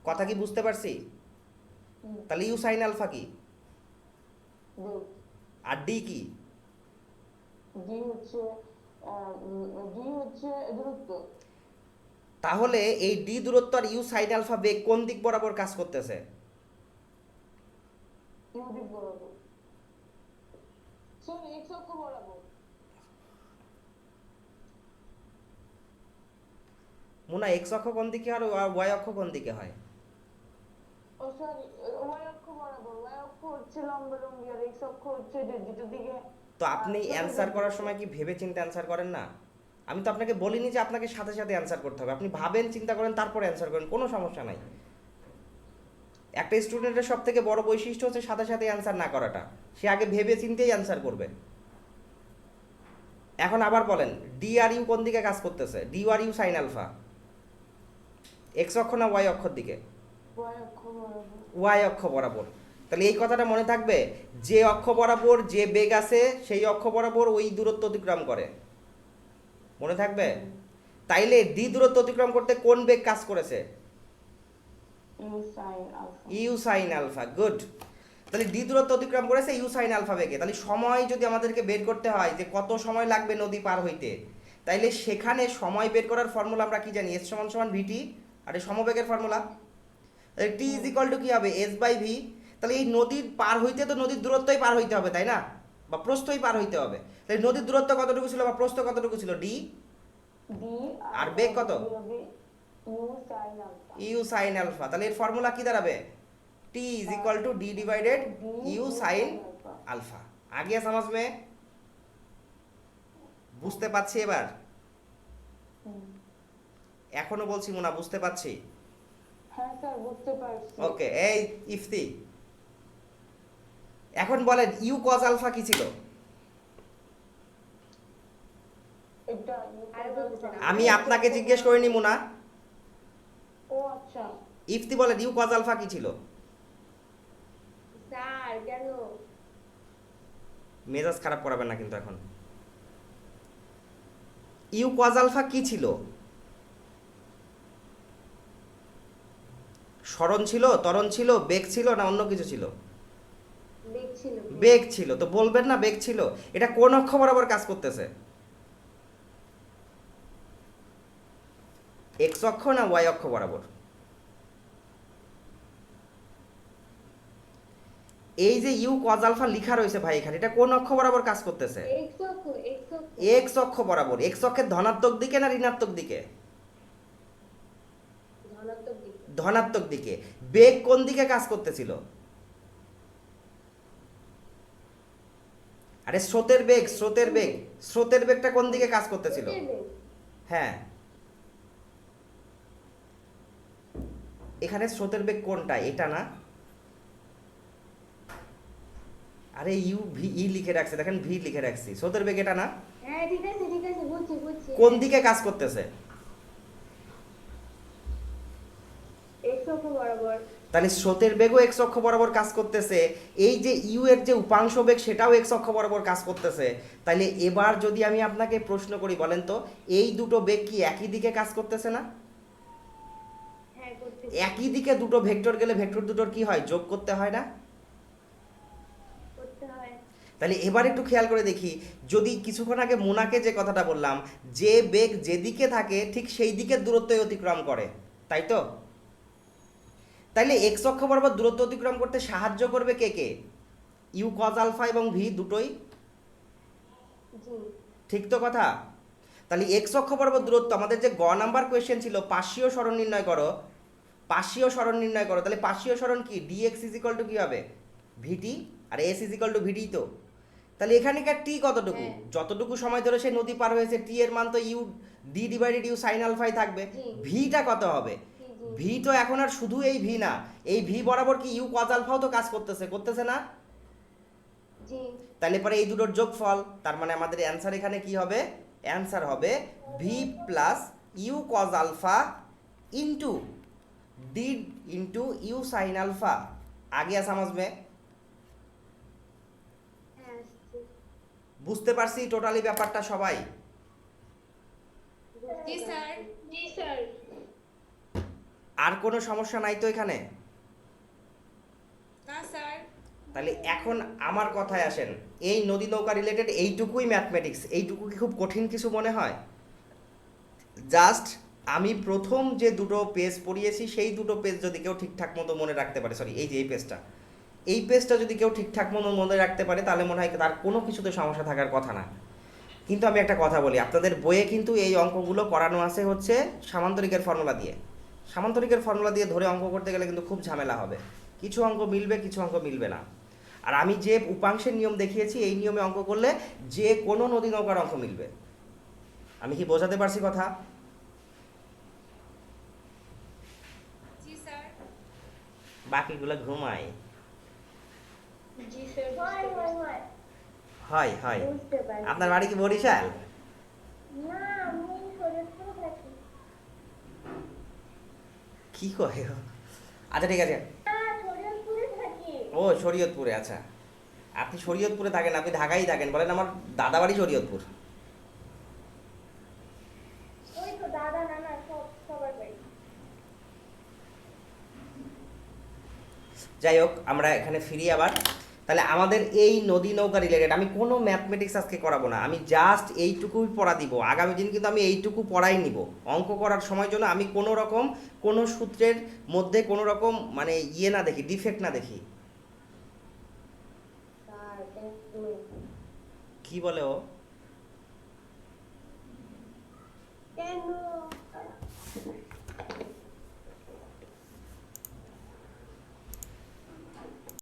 কথা কি বুঝতে পারছি? তাহলে ইউ সাইন আলফা কি? বেগ। আর ডি কি? ডি হচ্ছে দূরত্ব। তাহলে এই ডি দূরত্ব আর ইউ সাইন আলফা বেগ কোন দিক বরাবর কাজ করতেছে? ইউ দিক বরাবর। সরি, এক্স অক্ষ বরাবর। মুনা এক্স অক্ষ কোন দিকে আর ওয়াই অক্ষ কোন দিকে হয়? ও সরি, ওয়াই অক্ষ বরাবর। ওয়াই অক্ষ হচ্ছে লম্বালম্বি, আর এক্স অক্ষ হচ্ছে যেটার দিকে। তো আপনি অ্যান্সার করার সময় কি ভেবে চিন্তে অ্যান্সার করেন না? আমি তো আপনাকে বলিনি যে আপনাকে সাথে সাথে অ্যান্সার করতে হবে, আপনি ভাবেন চিন্তা করেন তারপরে অ্যান্সার করেন, কোনো সমস্যা নাই। একটা স্টুডেন্টের সব থেকে বড় বৈশিষ্ট্য হচ্ছে সাথে সাথে অ্যান্সার না করাটা, সে আগে ভেবে চিন্তেই অ্যান্সার করবে। এখন আবার বলেন ডি আর ইউ কোন দিকে কাজ করতেছে? D R U sine alpha, X অক্ষ না ওয়াই অক্ষর দিকে? ওয়াই অক্ষ বরাবর। ওয়াই অক্ষ বরাবর। তাহলে এই কথাটা মনে থাকবে, যে অক্ষ বরাবর যে বেগ আছে সেই অক্ষ বরাবর ওই দূরত্ব অতিক্রম করে, মনে থাকবে? তাইলে ডি দূরত্ব অতিক্রম করতে কোন বেগ কাজ করেছে? U sine alpha. You sine alpha, good. তাহলে ডি দূরত্ব অতিক্রম করেছে ইউ সাইন আলফা বেগে। তাহলে সময় যদি আমাদেরকে বের করতে হয় যে কত সময় লাগবে নদী পার হইতে, তাইলে সেখানে সময় বের করার ফর্মুলা আমরা কি জানি? এস সমান সমান ভিটি, আর এই সমবেগের formula t is equal to কি হবে? S by v. তাহলে এই নদীর পার হইতে তো নদীর দূরত্বই পার হইতে হবে, তাই না? বা প্রস্থই পার হইতে হবে। তাহলে নদীর দূরত্ব কতটুকু ছিল বা প্রস্থ কতটুকু ছিল? ডি। ডি আর বেগ কত? You sine alpha. You sine alpha. তাহলে এর ফর্মুলা কি দাঁড়াবে? T is equal to d divided you sine alpha. আগে সমাজ মে বুঝতে পারছি এবার? এখনো বলছি মুনা, বুঝতে পারছি? হ্যাঁ স্যার, বুঝতে পারছি। ওকে, এই ইফতি এখন বলেন ইউ কজ আলফা কি ছিল? এটা আরে বলতে না। আমি আপনাকে জিজ্ঞেস করিনি মুনা, ও আচ্ছা। ইফতি বলেন ইউ কজ আলফা কি ছিল? মেজাজ খারাপ করাবেন না কিন্তু এখন। ইউ কজ আলফা কি ছিল? সরণ ছিল, ত্বরণ ছিল, বেগ ছিল, না অন্য কিছু ছিল? বেগ ছিল। বেগ ছিল। তো বলবেন না বেগ ছিল। এটা কোন অক্ষ বরাবর কাজ করতেছে? এক্স অক্ষ না ওয়াই অক্ষ বরাবর? এই যে ইউ কজ আলফা লেখা রয়েছে ভাই এখানে, এটা কোন অক্ষ বরাবর কাজ করতেছে? এক্স অক্ষ, এক্স অক্ষ। এক্স অক্ষ বরাবর। এক্স অক্ষের ধনাত্মক দিকে না ঋণাত্মক দিকে? ধনাত্মক দিকে। ধনাত্মক দিকে। বেগ কোন দিকে কাজ করতেছিল? আরে স্রোতের বেগ, স্রোতের বেগ। স্রোতের বেগটা কোন দিকে কাজ করতেছিল? স্রোতের বেগ। হ্যাঁ, এখানে স্রোতের বেগ কোনটা? এটা না? আরে ইউ ভি ই লিখে রাখছে, দেখেন ভি লিখে রাখছি। স্রোতের বেগ এটা না? হ্যাঁ ঠিক আছে, ঠিক আছে, বুঝছি, বুঝছি। কোন দিকে কাজ করতেছে? এক্স অক্ষ বরাবর। তাহলে স্রোতের বেগও এক্স অক্ষ বরাবর কাজ করতেছে। এই যে ইউ এর যে উপাংশ বেগ সেটাও এক্স অক্ষ বরাবর কাজ করতেছে। তাহলে এবার যদি আমি আপনাকে প্রশ্ন করি, বলেন তো এই দুটো বেগ কি একই দিকে কাজ করতেছে না? হ্যাঁ করতে। একই দিকে দুটো ভেক্টর গেলে ভেক্টর দুটোর কি হয়? যোগ করতে হয় না? করতে হয়। তাহলে এবার একটু খেয়াল করে দেখি, যদি কিছুক্ষণ আগে মোনাকে যে কথাটা বললাম, যে বেগ যেদিকে থাকে ঠিক সেই দিকের দূরত্বই অতিক্রম করে, তাই তো? তাইলে এক্স অক্ষ বরাবর দূরত্ব অতিক্রম করতে সাহায্য করবে কে কে? ইউ কজ আলফা এবং ভি দুটোই। জি। ঠিক তো কথা? তাহলে এক্স অক্ষ বরাবর দূরত্ব, আমাদের যে গ নাম্বার কোয়েশ্চেন ছিল পার্শ্বীয় সরণ নির্ণয় করো, পার্শ্বীয় সরণ নির্ণয় করো। তাহলে পার্শ্বীয় সরণ কি? ডিএক্স ইজ ইকুয়াল টু কি হবে? ভিটি। আর এস ইজ ইকুয়াল টু ভিডি তো। তাহলে এখানকার টি কতটুকু? হ্যাঁ। যতটুকু সময় ধরে সে নদী পার হয়েছে টি এর মান তো U D divided you sine আলফাই থাকবে। জি। ভিটা কত হবে? জি, জি। ভি তো এখন আর শুধু এই ভি না, এই ভি বরাবর কি ইউ কজ আলফাও তো কাজ করতেছে, করতেছে না? জি। তাহলে পরে এই দুটোর যোগফল, তার মানে আমাদের অ্যান্সার এখানে কি হবে? অ্যান্সার হবে V plus U cos alpha into D into U sine alpha. আগে समझ में? হ্যাঁ আসছে। বুঝতে পারছি টোটালি ব্যাপারটা সবাই? জি স্যার। জি স্যার। আর কোনো সমস্যা নাই তো এখানে? না স্যার। তাহলে এখন আমার কথায় আসেন, এই নদী নৌকা রিলেটেড এইটুকুই ম্যাথমেটিক্স, এইটুকু কি খুব কঠিন কিছু মনে হয়? জাস্ট আমি প্রথম যে দুটো পেজ পড়িয়েছি সেই দুটো পেজ যদি কেউ ঠিকঠাক মতো মনে রাখতে পারে, সরি এই যে এই পেজটা যদি কেউ ঠিকঠাক মতো মনে রাখতে পারে তাহলে মনে হয় তার কোনো কিছুতে সমস্যা থাকার কথা না। কিন্তু আমি একটা কথা বলি, আপনাদের বইয়ে কিন্তু এই অঙ্কগুলো করানো আছে হচ্ছে সামান্তরিকের ফর্মুলা দিয়ে। সামান্তরিকের ফর্মুলা দিয়ে ধরে অঙ্ক করতে গেলে কিন্তু খুব ঝামেলা হবে, কিছু অঙ্ক মিলবে, কিছু অঙ্ক মিলবে না। আর আমি যে উপাংশের নিয়ম দেখিয়েছি এই নিয়মে অঙ্ক করলে যে কোনো নদী নৌকার অঙ্ক মিলবে। আমি কি বোঝাতে পারছি কথা? জি স্যার। বাকিগুলো ঘুমায়। জি স্যার। হয় হয় হয় হয় হয়। বুঝতে পারছি। আপনার বাড়ি কি বরিশাল? না আমি শরীয়তপুরে থাকি। কি কয়? আচ্ছা ঠিক আছে। না শরীয়তপুরে থাকি। ও শরীয়তপুরে, আচ্ছা আপনি শরীয়তপুরে থাকেন, আপনি ঢাকায় থাকেন, বলেন আমার দাদা বাড়ি শরীয়তপুর। ওই তো দাদা নানা সবার বাড়ি। যাই হোক, আমরা এখানে ফিরি আবার। তাহলে আমাদের এই নদী নৌকা রিলেটেড আমি কোনো ম্যাথমেটিক্স আজকে করাবো না, আমি জাস্ট এইটুকুই পড়া দিব। আগামী দিন কিন্তু আমি এইটুকু পড়াই নিব। অঙ্ক করার সময় জন্য আমি কোনো রকম কোনো সূত্রের মধ্যে কোনো রকম মানে ইয়ে না দেখি, ডিফেক্ট না দেখি। Sir test 2। কি বলে ও?